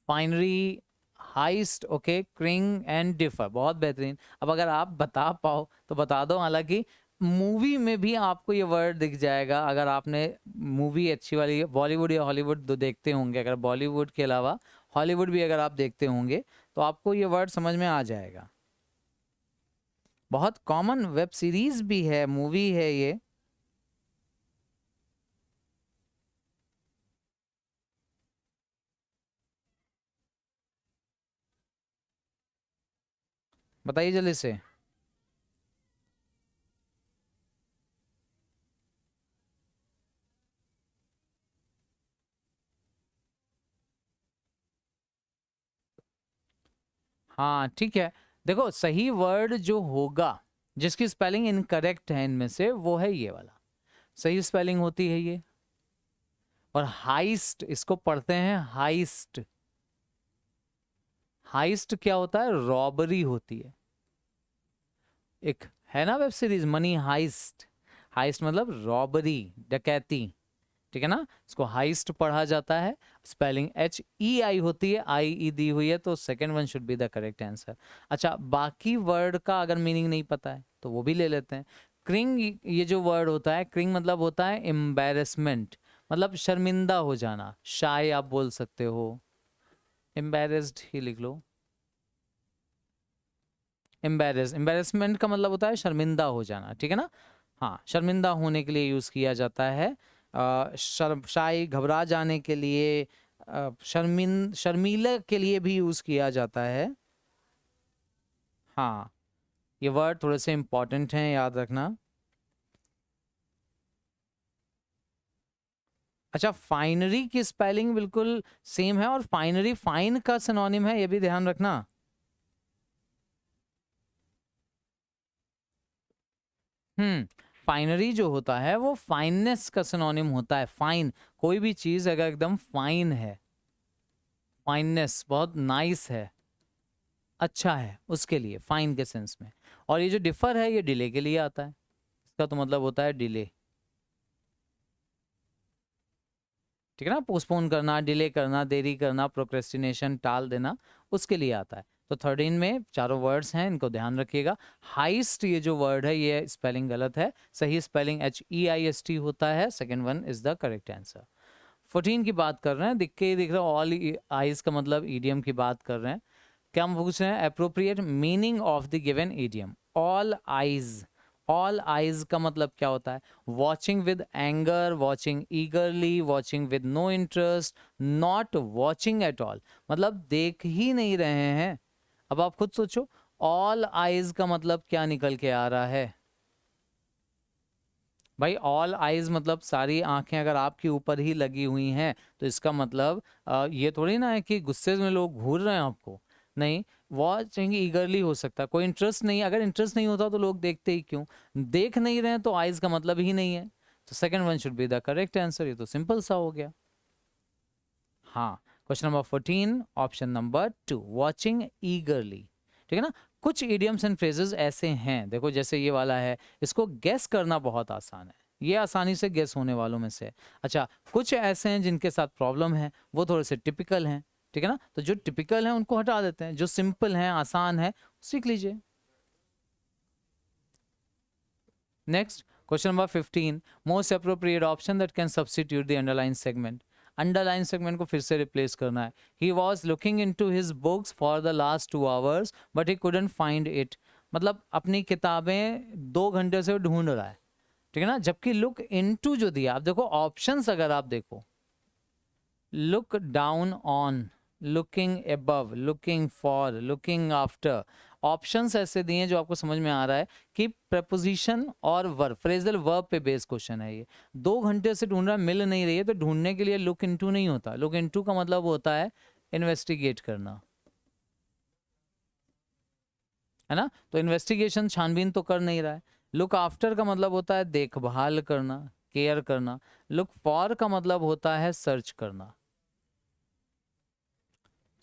finery, heist, okay, cringe and differ, बहुत बेहतरीन। अब अगर आप बता पाओ तो बता दो, हालांकि मूवी में भी आपको ये वर्ड दिख जाएगा, अगर आपने मूवी अच्छी वाली बॉलीवुड या हॉलीवुड तो देखते होंगे, अगर बॉलीवुड के अलावा हॉलीवुड भी अगर आप देखते होंगे तो आपको ये वर्ड समझ में आ जाएगा। बहुत कॉमन वेब सीरीज भी है, मूवी है ये। बताइए जल्दी से। हाँ ठीक है, देखो सही वर्ड जो होगा, जिसकी स्पेलिंग इनकरेक्ट है इनमें से, वो है ये वाला। सही स्पेलिंग होती है ये। और हाइस्ट, इसको पढ़ते हैं हाइस्ट। हाइस्ट क्या होता है? रॉबरी होती है। एक है ना web series money heist. Heist मतलब रॉबरी, डकैती। ठीक है ना, इसको हाइस्ट पढ़ा जाता है। स्पेलिंग HEI होती है, IE दी हुई है, तो second one should be the correct answer. अच्छा, बाकी वर्ड का अगर मीनिंग नहीं पता है तो वो भी ले लेते हैं। क्रिंग, ये जो वर्ड होता है क्रिंग, मतलब होता है एम्बेरसमेंट, मतलब शर्मिंदा हो जाना। शाय आप बोल सकते हो, एम्बेरस्ड ही लिख लो। एम्बेरसमेंट का मतलब होता है शर्मिंदा हो जाना, ठीक है ना। हाँ, शर्मिंदा होने के लिए यूज किया जाता है। शाय, घबरा जाने के लिए, शर्मीले के लिए भी यूज किया जाता है। हाँ, ये वर्ड थोड़े से इंपॉर्टेंट हैं, याद रखना। अच्छा, फाइनरी की स्पेलिंग बिल्कुल सेम है, और फाइनरी फाइन का सिनोनिम है, ये भी ध्यान रखना। फाइनरी जो होता है वो फाइननेस का सिनोनिम होता है। फाइन, कोई भी चीज अगर एकदम फाइन है, फाइननेस बहुत नाइस है, अच्छा है, उसके लिए फाइन के सेंस में। और ये जो डिफर है ये डिले के लिए आता है, इसका तो मतलब होता है डिले। ठीक है ना, पोस्टपोन करना, डिले करना, देरी करना, प्रोक्रेस्टिनेशन, टाल देना, उसके लिए आता है। तो 13 में चारों वर्ड्स हैं, इनको ध्यान रखिएगा। हाइस्ट ये जो वर्ड है ये स्पेलिंग गलत है, सही स्पेलिंग HEIST होता है। Second one is the correct answer. 14 की बात कर रहे हैं, दिख के ही दिख रहा है, ऑल आइज का मतलब ईडियम की बात कर रहे हैं। क्या हम पूछ रहे हैं? Appropriate meaning of the given idiom. All eyes, all eyes का मतलब क्या होता है? Watching with anger, watching eagerly, watching with no interest, not watching at all, मतलब देख ही नहीं रहे हैं। अब आप खुद सोचो, ऑल आइज का मतलब क्या निकल के आ रहा है? भाई ऑल आइज मतलब सारी आंखें अगर आपके ऊपर ही लगी हुई हैं, तो इसका मतलब ये थोड़ी ना है कि गुस्से में लोग घूर रहे हैं आपको। नहीं, वॉचिंग ईगरली हो सकता है, कोई इंटरेस्ट नहीं, अगर इंटरेस्ट नहीं होता तो लोग देखते ही क्यों? देख नहीं रहे हैं तो आइज का मतलब ही नहीं है। तो second one should be the correct answer, ये तो सिंपल सा हो गया। हाँ, question number 14, option number 2, watching ईगरली। ठीक है ना। कुछ इडियम्स एंड फ्रेजेस ऐसे हैं, देखो जैसे ये वाला है, इसको गेस करना बहुत आसान है, ये आसानी से गेस होने वालों में से है। अच्छा, कुछ ऐसे हैं जिनके साथ प्रॉब्लम है, वो थोड़े से टिपिकल हैं। ठीक है ना, तो जो टिपिकल हैं उनको हटा देते हैं, जो सिंपल हैं, आसान है, सीख लीजिए। Next, question number 15, most appropriate option that can substitute the underline segment. Underline segment को फिर से रिप्लेस करना है। He was looking into his books for the last 2 hours but he couldn't find it, मतलब अपनी किताबें 2 घंटे से ढूंढ रहा है। ठीक है ना, जबकि लुक इनटू जो दिया, आप देखो ऑप्शंस अगर आप देखो, look down on, looking above, looking for, looking after, options ऐसे दिए हैं जो आपको समझ में आ रहा है कि प्रपोजिशन और वर्ब, फ्रेजल वर्ब पे बेस्ड क्वेश्चन है ये। 2 घंटे से ढूंढ रहा है, मिल नहीं रही है, तो ढूंढने के लिए लुक इनटू नहीं होता। लुक इनटू का मतलब होता है इन्वेस्टिगेट करना, है ना, तो इन्वेस्टिगेशन, छानबीन तो कर नहीं रहा है। लुक आफ्टर का मतलब होता है देखभाल करना, केयर करना। लुक फॉर का मतलब होता है सर्च करना,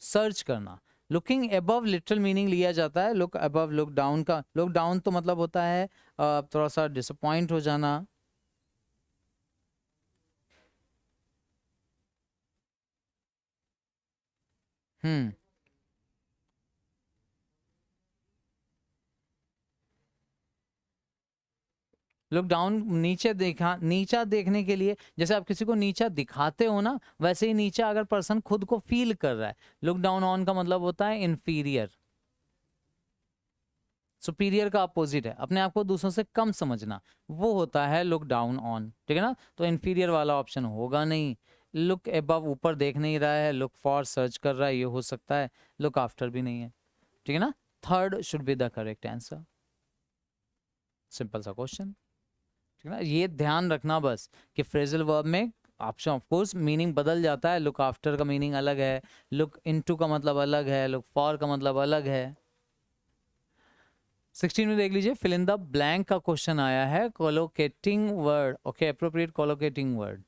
सर्च करना। लुकिंग अबव लिटरल मीनिंग लिया जाता है, लुक अबव। लुक डाउन का, लुक डाउन तो मतलब होता है थोड़ा सा डिसअपॉइंट हो जाना। हम्म, लुक डाउन नीचे देखा, नीचा देखने के लिए जैसे आप किसी को नीचा दिखाते हो ना, वैसे ही नीचा अगर पर्सन खुद को फील कर रहा है। लुक डाउन ऑन का मतलब होता है इन्फीरियर। सुपीरियर का अपोजिट है अपने आप को दूसरों से कम समझना, वो होता है लुक डाउन ऑन, ठीक है ना। तो इन्फीरियर वाला ऑप्शन होगा नहीं। लुक अबव ऊपर देख नहीं रहा है, लुक फॉर सर्च कर रहा है, ये हो सकता है। लुक आफ्टर भी नहीं है, ठीक है ना। Third should be the correct answer. Simple सा क्वेश्चन, ठीक है ना। ये ध्यान रखना बस कि फ्रेजल वर्ब में ऑप्शन ऑफ कोर्स मीनिंग बदल जाता है। लुक आफ्टर का मीनिंग अलग है, लुक इनटू का मतलब अलग है, लुक फॉर का मतलब अलग है। 16 में देख लीजिए, फिल इन द ब्लैंक का क्वेश्चन आया है। Collocating word, okay, appropriate collocating word.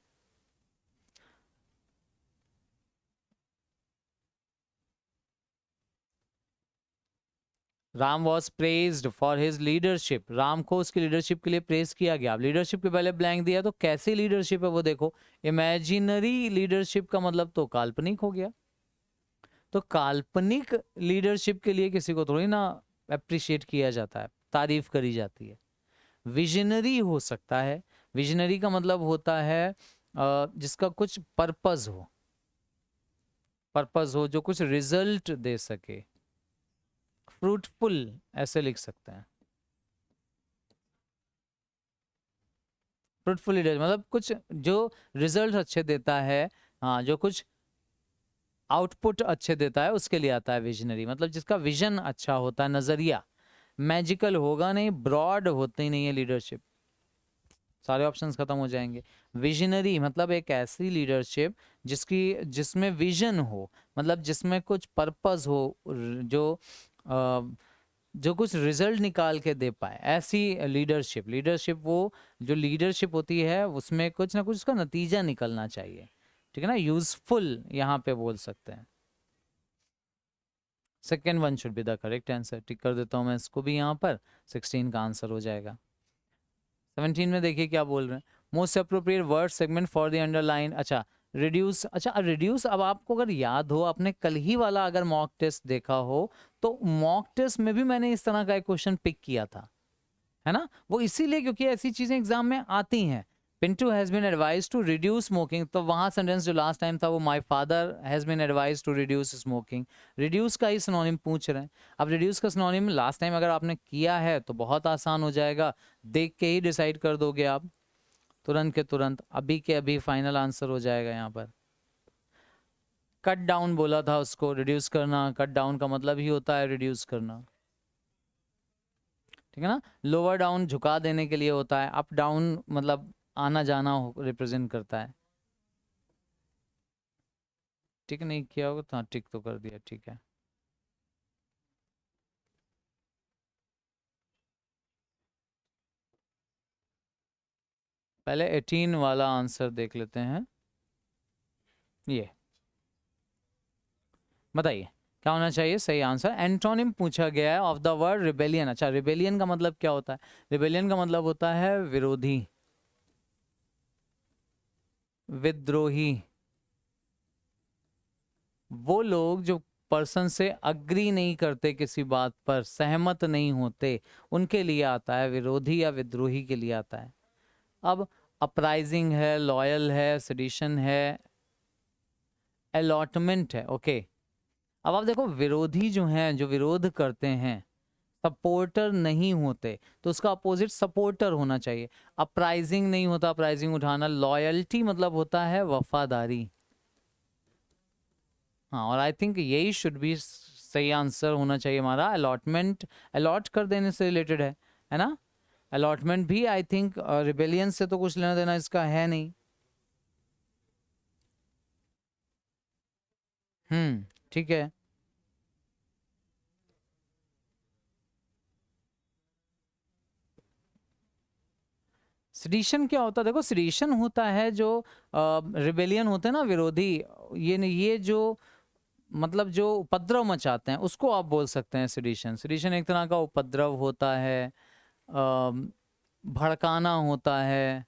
Ram was praised for his leadership, Ram को उसकी लीडरशिप के लिए प्रेज किया गया। अब लीडरशिप के पहले ब्लैंक दिया तो कैसी लीडरशिप है वो देखो। इमेजिनरी लीडरशिप का मतलब तो काल्पनिक हो गया। तो काल्पनिक लीडरशिप के लिए किसी को थोड़ी ना अप्रिशिएट किया जाता है, तारीफ करी जाती है। विजनरी हो सकता है। विजनरी का मतलब होता है जिसका कुछ पर्पस हो, पर्पस हो, जो कुछ रिजल्ट दे सके। फ्रूटफुल ऐसे लिख सकते हैं। फ्रूटफुल लीडर मतलब कुछ जो रिजल्ट अच्छे देता है, हाँ, जो कुछ आउटपुट अच्छे देता है, उसके लिए आता है विजनरी। मतलब जिसका विजन अच्छा होता है, नजरिया। मैजिकल होगा नहीं, ब्रॉड होते ही नहीं है लीडरशिप। सारे ऑप्शंस खत्म हो जाएंगे। विजनरी मतलब एक ऐसी लीडरशिप जिसमें विजन हो, मतलब जिसमें कुछ पर्पस हो, जो अ, जो कुछ रिजल्ट निकाल के दे पाए, ऐसी लीडरशिप। लीडरशिप वो जो लीडरशिप होती है उसमें कुछ ना कुछ उसका नतीजा निकलना चाहिए, ठीक है ना। यूजफुल यहाँ पे बोल सकते हैं। Second one should be the correct answer. Tick कर देता हूँ मैं इसको भी यहाँ पर। 16 का आंसर हो जाएगा। 17 में देखिए क्या बोल रहे हैं। Most appropriate word segment for the underline, अच्छा रिड्यूस। अच्छा रिड्यूस, अब आपको अगर याद हो, आपने कल ही वाला अगर मॉक टेस्ट देखा हो, तो मॉक टेस्ट में भी मैंने इस तरह का एक क्वेश्चन पिक किया था, है ना। वो इसीलिए क्योंकि ऐसी चीजें एग्जाम में आती हैं। Pintu has been advise to reduce smoking, तो वहां सेंटेंस जो लास्ट टाइम था वो my father has been advise to reduce smoking. Reduce का ही सिनोनिम पूछ रहे हैं। अब रिड्यूस का सिनोनिम लास्ट टाइम अगर आपने किया है तो बहुत आसान हो जाएगा, देख के ही डिसाइड कर दोगे आप, तुरंत के तुरंत, अभी के अभी फाइनल आंसर हो जाएगा यहाँ पर। कट डाउन बोला था उसको, रिड्यूस करना, कट डाउन का मतलब ही होता है रिड्यूस करना, ठीक है ना। लोअर डाउन झुका देने के लिए होता है, अप डाउन मतलब आना जाना रिप्रेजेंट करता है। टिक नहीं किया होगा तो हाँ, टिक तो कर दिया, ठीक है। पहले 18 वाला आंसर देख लेते हैं। ये बताइए क्या होना चाहिए सही आंसर। एंटोनिम पूछा गया है ऑफ द वर्ड रिबेलियन। अच्छा, रिबेलियन का मतलब क्या होता है। रिबेलियन का मतलब होता है विरोधी, विद्रोही। वो लोग जो पर्सन से अग्री नहीं करते, किसी बात पर सहमत नहीं होते, उनके लिए आता है। विरोधी या विद्रोही के लिए आता है। अब अपराइजिंग है, लॉयल है, सेडिशन है, अलॉटमेंट है, ओके। अब आप देखो, विरोधी जो हैं, जो विरोध करते हैं, सपोर्टर नहीं होते, तो उसका अपोजिट सपोर्टर होना चाहिए। अपराइजिंग नहीं होता, अपराइजिंग उठाना। लॉयल्टी मतलब होता है वफादारी। हाँ, और आई थिंक यही शुड बी सही आंसर होना चाहिए हमारा। अलॉटमेंट, अलॉट कर देने से रिलेटेड है ना। अलॉटमेंट भी आई थिंक रिबेलियन से तो कुछ लेना देना इसका है नहीं। ठीक है। सिडिशन क्या होता है, देखो सिडिशन होता है जो रिबेलियन होते हैं ना, विरोधी। ये नहीं, ये जो मतलब जो उपद्रव मचाते हैं उसको आप बोल सकते हैं सिडिशन। सिडिशन एक तरह का उपद्रव होता है, भड़काना होता है,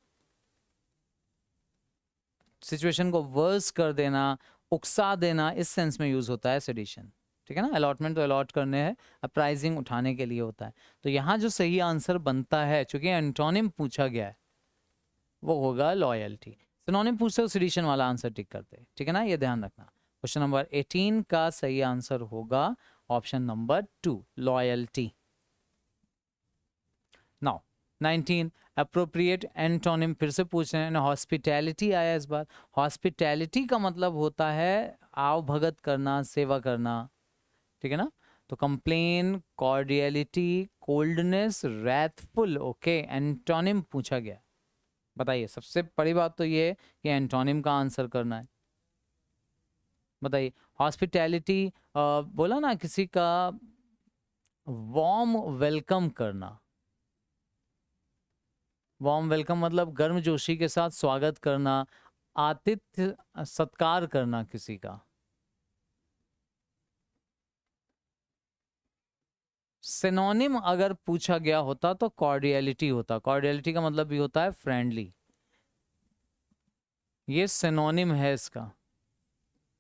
सिचुएशन को वर्स कर देना, उकसा देना, इस सेंस में यूज होता है सिडिशन। ठीक है ना, अलॉटमेंट तो अलॉट करने हैं, अब प्राइसिंग उठाने के लिए होता है। तो यहाँ जो सही आंसर बनता है, चूंकि एंटोनिम पूछा गया है, वो होगा लॉयल्टी। सिनोनिम पूछते हो सिडिशन वाला आंसर टिक करते हैं, ठीक है ना, ये ध्यान रखना। क्वेश्चन नंबर 18 का सही आंसर होगा option number 2, loyalty. Now 19, appropriate antonym फिर से पूछ रहे हैं, हॉस्पिटैलिटी आया इस बार। हॉस्पिटैलिटी का मतलब होता है आव भगत करना, सेवा करना, ठीक है ना। तो complain, cordiality, coldness, wrathful, okay, antonym पूछा गया। बताइए, सबसे बड़ी बात तो ये है कि एंटोनिम का आंसर करना है। बताइए, हॉस्पिटैलिटी बोला ना, किसी का वार्म वेलकम करना। वार्म वेलकम मतलब गर्मजोशी के साथ स्वागत करना, आतिथ्य सत्कार करना किसी का। सिनोनिम अगर पूछा गया होता तो कॉर्डियलिटी होता। कॉर्डियलिटी का मतलब भी होता है फ्रेंडली, ये सिनोनिम है इसका।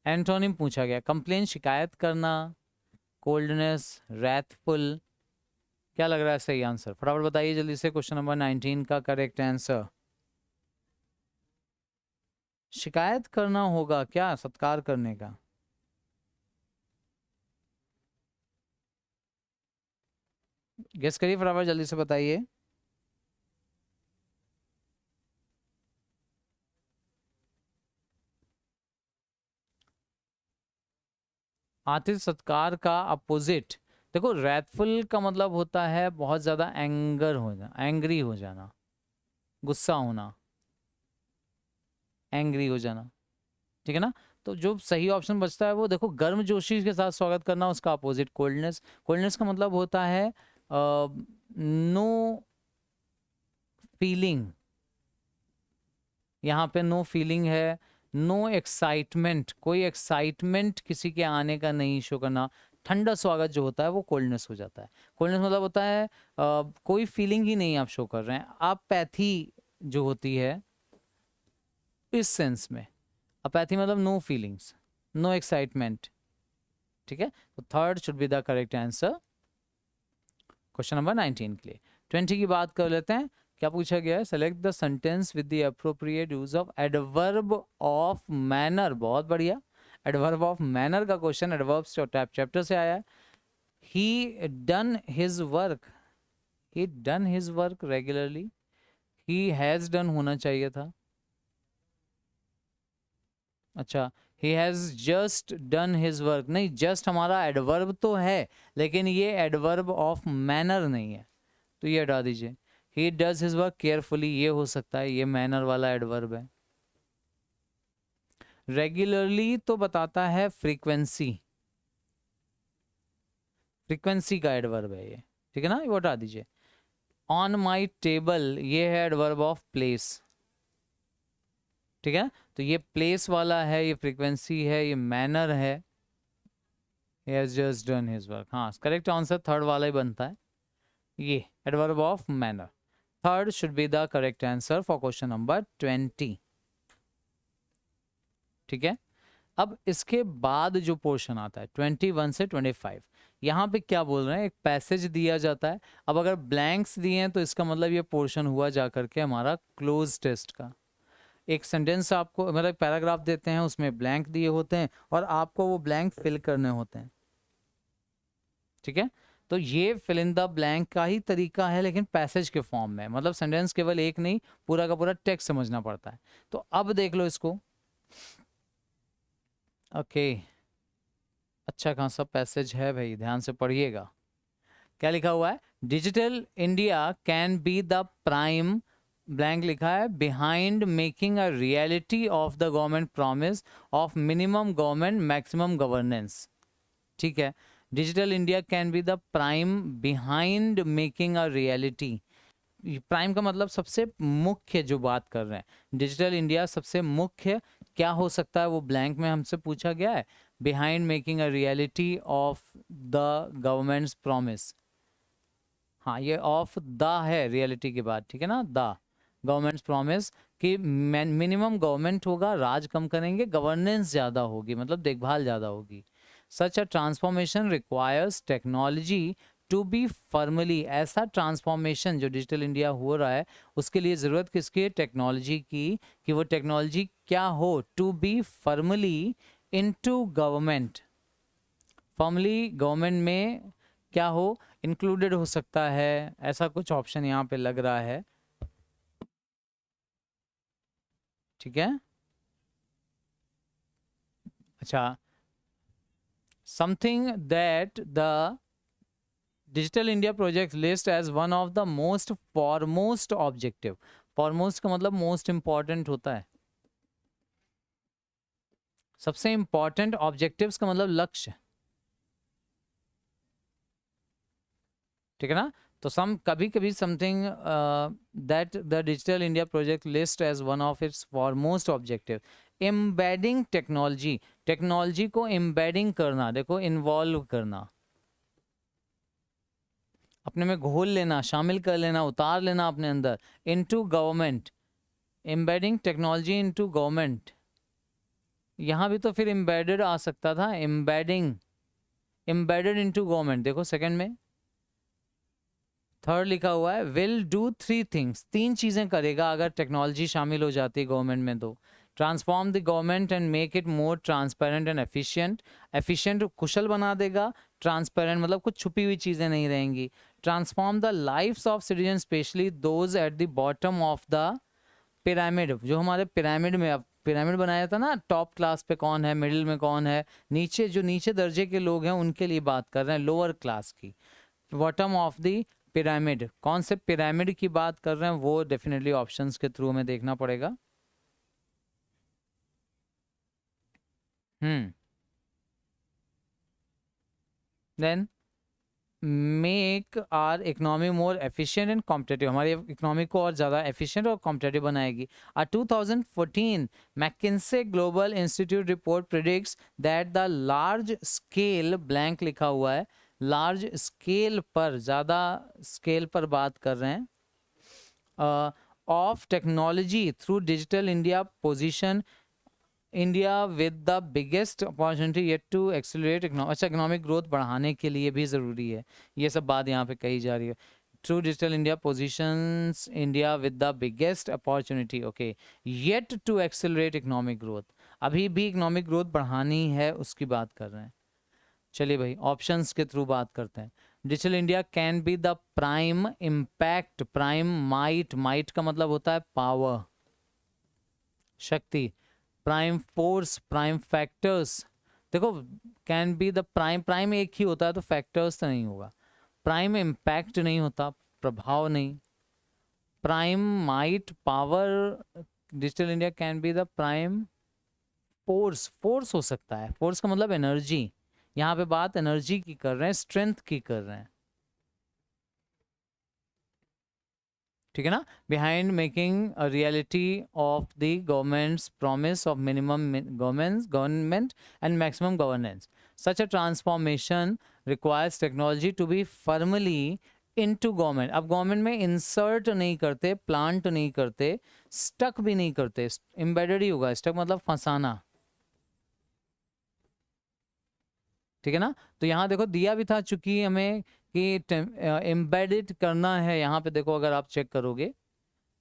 एंटोनिम पूछा गया, कंप्लेन शिकायत करना, कोल्डनेस, रैथफुल। क्या लग रहा है सही आंसर? फटाफट बताइए जल्दी से। क्वेश्चन नंबर 19 का करेक्ट आंसर शिकायत करना होगा क्या, सत्कार करने का? गेस करिए फटाफट जल्दी से बताइए। आतिथ्य सत्कार का अपोजिट, देखो रैथफुल का मतलब होता है बहुत ज्यादा एंगर हो जाना, एंग्री हो जाना, गुस्सा होना, एंग्री हो जाना, ठीक है ना। तो जो सही ऑप्शन बचता है वो देखो, गर्मजोशी के साथ स्वागत करना, उसका अपोजिट कोल्डनेस। कोल्डनेस का मतलब होता है नो फीलिंग, यहाँ पे नो फीलिंग है, नो एक्साइटमेंट, कोई एक्साइटमेंट किसी के आने का नहीं शो करना। ठंडा स्वागत जो होता है वो कोल्डनेस हो जाता है। कोल्डनेस मतलब होता है कोई फीलिंग ही नहीं आप शो कर रहे हैं। अपैथी जो होती है इस सेंस में, अपैथी मतलब नो फीलिंग्स, नो एक्साइटमेंट, ठीक है। तो third should be the correct answer question number 19 के लिए। 20 की बात कर लेते हैं। क्या पूछा गया है? Select the sentence with the appropriate use of adverb of manner. बहुत बढ़िया, एडवर्ब ऑफ मैनर का क्वेश्चन एडवर्ब्स चैप्टर से आया है। He done his work, he done his work regularly, he has done होना चाहिए था। अच्छा, he has just done his work, नहीं, जस्ट हमारा एडवर्ब तो है लेकिन ये एडवर्ब ऑफ मैनर नहीं है, तो ये हटा दीजिए। He does his work carefully, ये हो सकता है, ये मैनर वाला एडवर्ब है। रेगुलरली तो बताता है फ्रीक्वेंसी, फ्रीक्वेंसी का एडवर्ब है ये, ठीक है ना, ये हटा दीजिए। ऑन माई टेबल, ये है एडवर्ब ऑफ प्लेस, ठीक है। तो ये प्लेस वाला है, ये फ्रीक्वेंसी है, ये मैनर है। He has just done his work, हाँ करेक्ट आंसर थर्ड वाला ही बनता है, ये adverb of manner. Third should be the correct answer for question number 20, ठीक है। अब इसके बाद जो पोर्शन आता है 21 से 25, यहाँ पे क्या बोल रहे हैं, एक पैसेज दिया जाता है। अब अगर ब्लैंक्स दिए हैं तो इसका मतलब ये पोर्शन हुआ जा करके हमारा क्लोज टेस्ट का। एक सेंटेंस आपको मतलब पैराग्राफ देते हैं, उसमें ब्लैंक दिए होते हैं और आपको वो ब्लैंक फिल करने होते हैं, ठीक है। तो ये फिल इन द ब्लैंक का ही तरीका है लेकिन पैसेज के फॉर्म में, मतलब सेंटेंस केवल एक नहीं, पूरा का पूरा टेक्स्ट समझना पड़ता है। तो अब देख लो इसको, ओके, अच्छा खासा पैसेज है भाई, ध्यान से पढ़िएगा। क्या लिखा हुआ है? Digital India can be the prime, blank लिखा है, behind making a reality of the government promise of minimum government maximum governance, ठीक है। Digital India can be the prime behind making a reality. Prime का मतलब सबसे मुख्य जो बात कर रहे हैं, डिजिटल इंडिया सबसे मुख्य क्या हो सकता है, वो ब्लैंक में हमसे पूछा गया है। Behind making a reality of the government's promise, हाँ ये ऑफ द है रियलिटी के बाद, ठीक है ना, द गवर्नमेंट्स प्रॉमिस कि मिनिमम गवर्नमेंट होगा, राज कम करेंगे, गवर्नेंस ज़्यादा होगी, मतलब देखभाल ज़्यादा होगी, such a transformation requires technology to be firmly, ऐसा ट्रांसफॉर्मेशन जो डिजिटल इंडिया हो रहा है उसके लिए ज़रूरत किसकी है? टेक्नोलॉजी की, कि वो टेक्नोलॉजी क्या हो? To be firmly into government, formally government में क्या हो? इंक्लूडेड हो सकता है, ऐसा कुछ ऑप्शन यहाँ पे लग रहा है। ठीक है, अच्छा, something that the digital India project list as one of the most foremost objective. Foremost का मतलब मोस्ट इंपॉर्टेंट होता है, सबसे इंपॉर्टेंट। ऑब्जेक्टिव्स का मतलब लक्ष्य, ठीक है ना? तो सम कभी कभी something that the digital India project list as one of its foremost objective. Embedding technology, technology को एम्बेडिंग करना, देखो इन्वॉल्व करना, अपने में घोल लेना, शामिल कर लेना, उतार लेना अपने अंदर। Into government, embedding technology into government, यहाँ भी तो फिर एम्बेडेड आ सकता था, एम्बेडिंग, एम्बेडेड इनटू गवर्नमेंट। देखो सेकंड में थर्ड लिखा हुआ है, विल डू थ्री थिंग्स, तीन चीजें करेगा अगर टेक्नोलॉजी शामिल हो जाती है गवर्नमेंट में। तो transform the government and make it more transparent and efficient, efficient कुशल बना देगा, ट्रांसपेरेंट मतलब कुछ छुपी हुई चीजें नहीं रहेंगी। Transform the lifes of citizen specially those at the bottom of the pyramid, जो हमारे पिरामिड में, अब पिरामिड बनाया था ना, टॉप क्लास पे कौन है, मिडिल में कौन है, नीचे जो नीचे दर्जे के लोग हैं उनके लिए बात कर रहे हैं, लोअर क्लास की। बॉटम ऑफ द पिरामिड, कौन से पिरामिड की बात कर रहे हैं वो डेफिनेटली ऑप्शंस के थ्रू हमें देखना पड़ेगा। Then make our economy more efficient and competitive, हमारी इकोनॉमी को और ज़्यादा एफिशिएंट और कॉम्पिटेटिव बनाएगी। A 2014 McKinsey global institute report predicts that the large scale, blank लिखा हुआ है, लार्ज स्केल पर, ज़्यादा स्केल पर बात कर रहे हैं, of technology through digital India position India with the biggest opportunity yet to accelerate अच्छा, इकोनॉमिक ग्रोथ बढ़ाने के लिए भी ज़रूरी है, ये सब बात यहाँ पे कही जा रही है। Through digital India positions India with the biggest opportunity, okay, yet to accelerate economic growth, अभी भी इकोनॉमिक ग्रोथ बढ़ानी है उसकी बात कर रहे हैं। चलिए भाई ऑप्शंस के थ्रू बात करते हैं। Digital India can be the prime impact, prime might, might का मतलब होता है पावर, शक्ति, प्राइम फोर्स, प्राइम फैक्टर्स। देखो can be the prime, prime एक ही होता है तो फैक्टर्स तो नहीं होगा, प्राइम इम्पैक्ट नहीं होता, प्रभाव नहीं, prime might power, digital India can be the prime force, force हो सकता है, फोर्स का मतलब एनर्जी, यहाँ पे बात एनर्जी की कर रहे हैं, स्ट्रेंथ की कर रहे हैं, ठीक है ना? Behind making a reality of the government's promise of minimum government and maximum governance, such a transformation requires technology to be firmly into government. अब गवर्नमेंट में इंसर्ट नहीं करते, प्लांट नहीं करते, स्टक भी नहीं करते, एम्बेडेड ही होगा, स्टक मतलब फंसाना, ठीक है ना? तो यहाँ देखो दिया भी था चूंकि हमें कि एम्बेडेड करना है, यहाँ पे देखो अगर आप चेक करोगे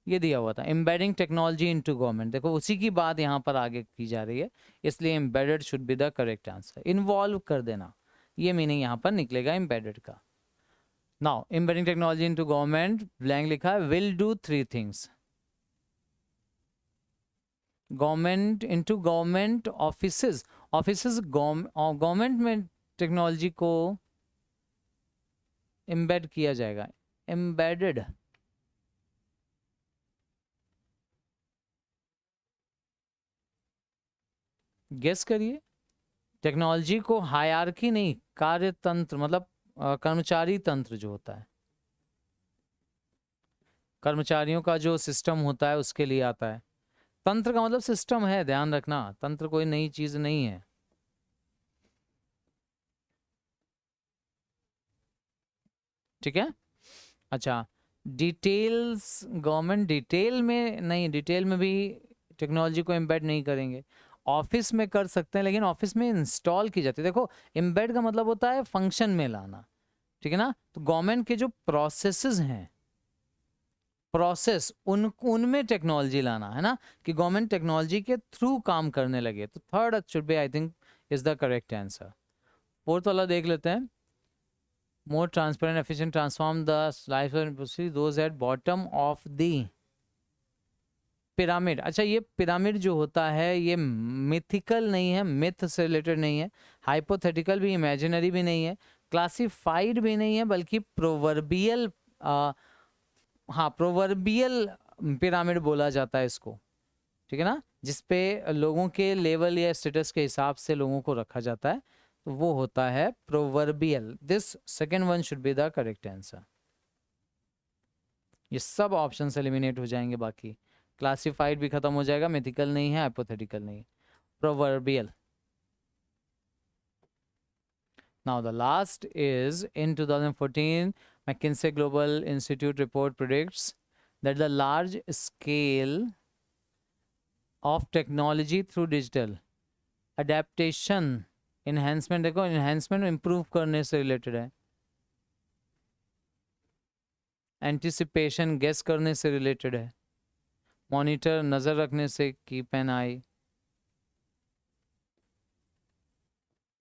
ये दिया हुआ था, एम्बेडिंग टेक्नोलॉजी इनटू गवर्नमेंट, देखो उसी की बात यहाँ पर आगे की जा रही है, इसलिए embedded should be the correct answer. Involve कर देना, ये मीनिंग यहाँ पर निकलेगा एम्बेडेड का। Now embedding technology into government, blank लिखा है, will do three things, government into government offices, offices government में टेक्नोलॉजी को एम्बेड किया जाएगा, एम्बेडेड, गेस करिए। टेक्नोलॉजी को हायरार्की नहीं, कार्य तंत्र मतलब कर्मचारी तंत्र जो होता है, कर्मचारियों का जो सिस्टम होता है उसके लिए आता है। तंत्र का मतलब सिस्टम है, ध्यान रखना, तंत्र कोई नई चीज नहीं है, ठीक है? अच्छा, डिटेल्स, गवर्नमेंट डिटेल में नहीं, डिटेल में भी टेक्नोलॉजी को एम्बेड नहीं करेंगे। ऑफिस में कर सकते हैं, लेकिन ऑफिस में इंस्टॉल की जाती है। देखो एम्बेड का मतलब होता है फंक्शन में लाना, ठीक है ना। तो गवर्नमेंट के जो प्रोसेसेस हैं, प्रोसेस उनमें टेक्नोलॉजी लाना है ना, कि गवर्नमेंट टेक्नोलॉजी के थ्रू काम करने लगे। तो third should be I think is the correct answer. Fourth वाला देख लेते हैं। More transparent efficient transform the life those at bottom of the pyramid. अच्छा, ये पिरामिड जो होता है ये मिथिकल नहीं है, मिथ से रिलेटेड नहीं है, हाइपोथेटिकल भी, इमेजिनरी भी नहीं है, क्लासिफाइड भी नहीं है, बल्कि प्रोवर्बियल, हाँ प्रोवर्बियल पिरामिड बोला जाता है इसको, ठीक है ना, जिसपे लोगों के लेवल या स्टेटस के हिसाब से लोगों को रखा जाता है, तो वो होता है proverbial. This second one should be the correct answer. ये सब ऑप्शन एलिमिनेट हो जाएंगे, बाकी क्लासिफाइड भी खत्म हो जाएगा, मिथिकल नहीं है, हाइपोथेटिकल नहीं है, proverbial. Now the last is in 2014 McKinsey Global Institute report predicts that the large scale of technology through digital adaptation enhancement, देखो enhancement improve करने से related है, anticipation guess करने से related है, monitor नजर रखने से keep an eye,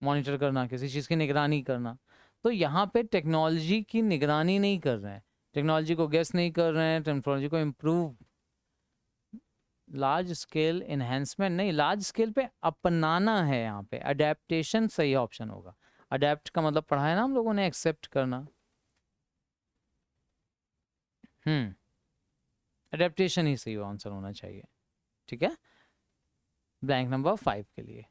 मॉनिटर करना, किसी चीज़ की निगरानी करना। तो यहाँ पे टेक्नोलॉजी की निगरानी नहीं कर रहे हैं, टेक्नोलॉजी को गेस नहीं कर रहे हैं, टेक्नोलॉजी को इम्प्रूव, लार्ज स्केल इन्हेंसमेंट नहीं, लार्ज स्केल पे अपनाना है। यहाँ पे अडेप्टेशन सही ऑप्शन होगा। अडेप्ट का मतलब पढ़ा है ना हम लोगों ने, एक्सेप्ट करना। अडेप्टेशन ही सही आंसर होना चाहिए, ठीक है, ब्लैंक नंबर 5 के लिए।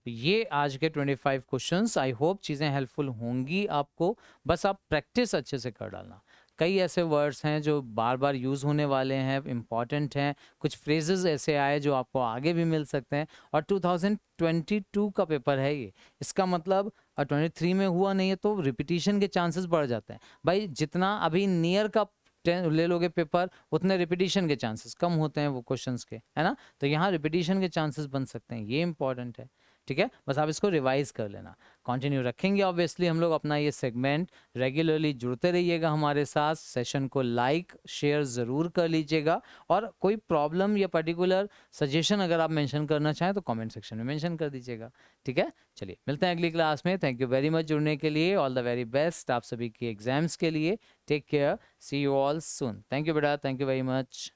तो ये आज के 25 क्वेश्चंस, आई होप चीज़ें हेल्पफुल होंगी आपको। बस आप प्रैक्टिस अच्छे से कर डालना। कई ऐसे वर्ड्स हैं जो बार बार यूज़ होने वाले हैं, इम्पॉर्टेंट हैं, कुछ फ्रेजेस ऐसे आए जो आपको आगे भी मिल सकते हैं। और 2022 का पेपर है ये, इसका मतलब 23 में हुआ नहीं है तो रिपीटिशन के चांसेस बढ़ जाते हैं। भाई जितना अभी नियर का ले लोगे पेपर, उतने रिपीटिशन के चांसेस कम होते हैं वो क्वेश्चंस के, है ना। तो यहाँ रिपीटिशन के चांसेस बन सकते हैं, ये इंपॉर्टेंट है, ठीक है। बस आप इसको रिवाइज कर लेना, कंटिन्यू रखेंगे ऑब्वियसली हम लोग अपना ये सेगमेंट। रेगुलरली जुड़ते रहिएगा हमारे साथ, सेशन को लाइक शेयर ज़रूर कर लीजिएगा। और कोई प्रॉब्लम या पर्टिकुलर सजेशन अगर आप मेंशन करना चाहें तो कमेंट सेक्शन में मेंशन कर दीजिएगा, ठीक है। चलिए मिलते हैं अगली क्लास में। थैंक यू वेरी मच जुड़ने के लिए। ऑल द वेरी बेस्ट आप सभी के एग्जाम्स के लिए। Take care, see you all soon. Thank you बेटा, थैंक यू वेरी मच।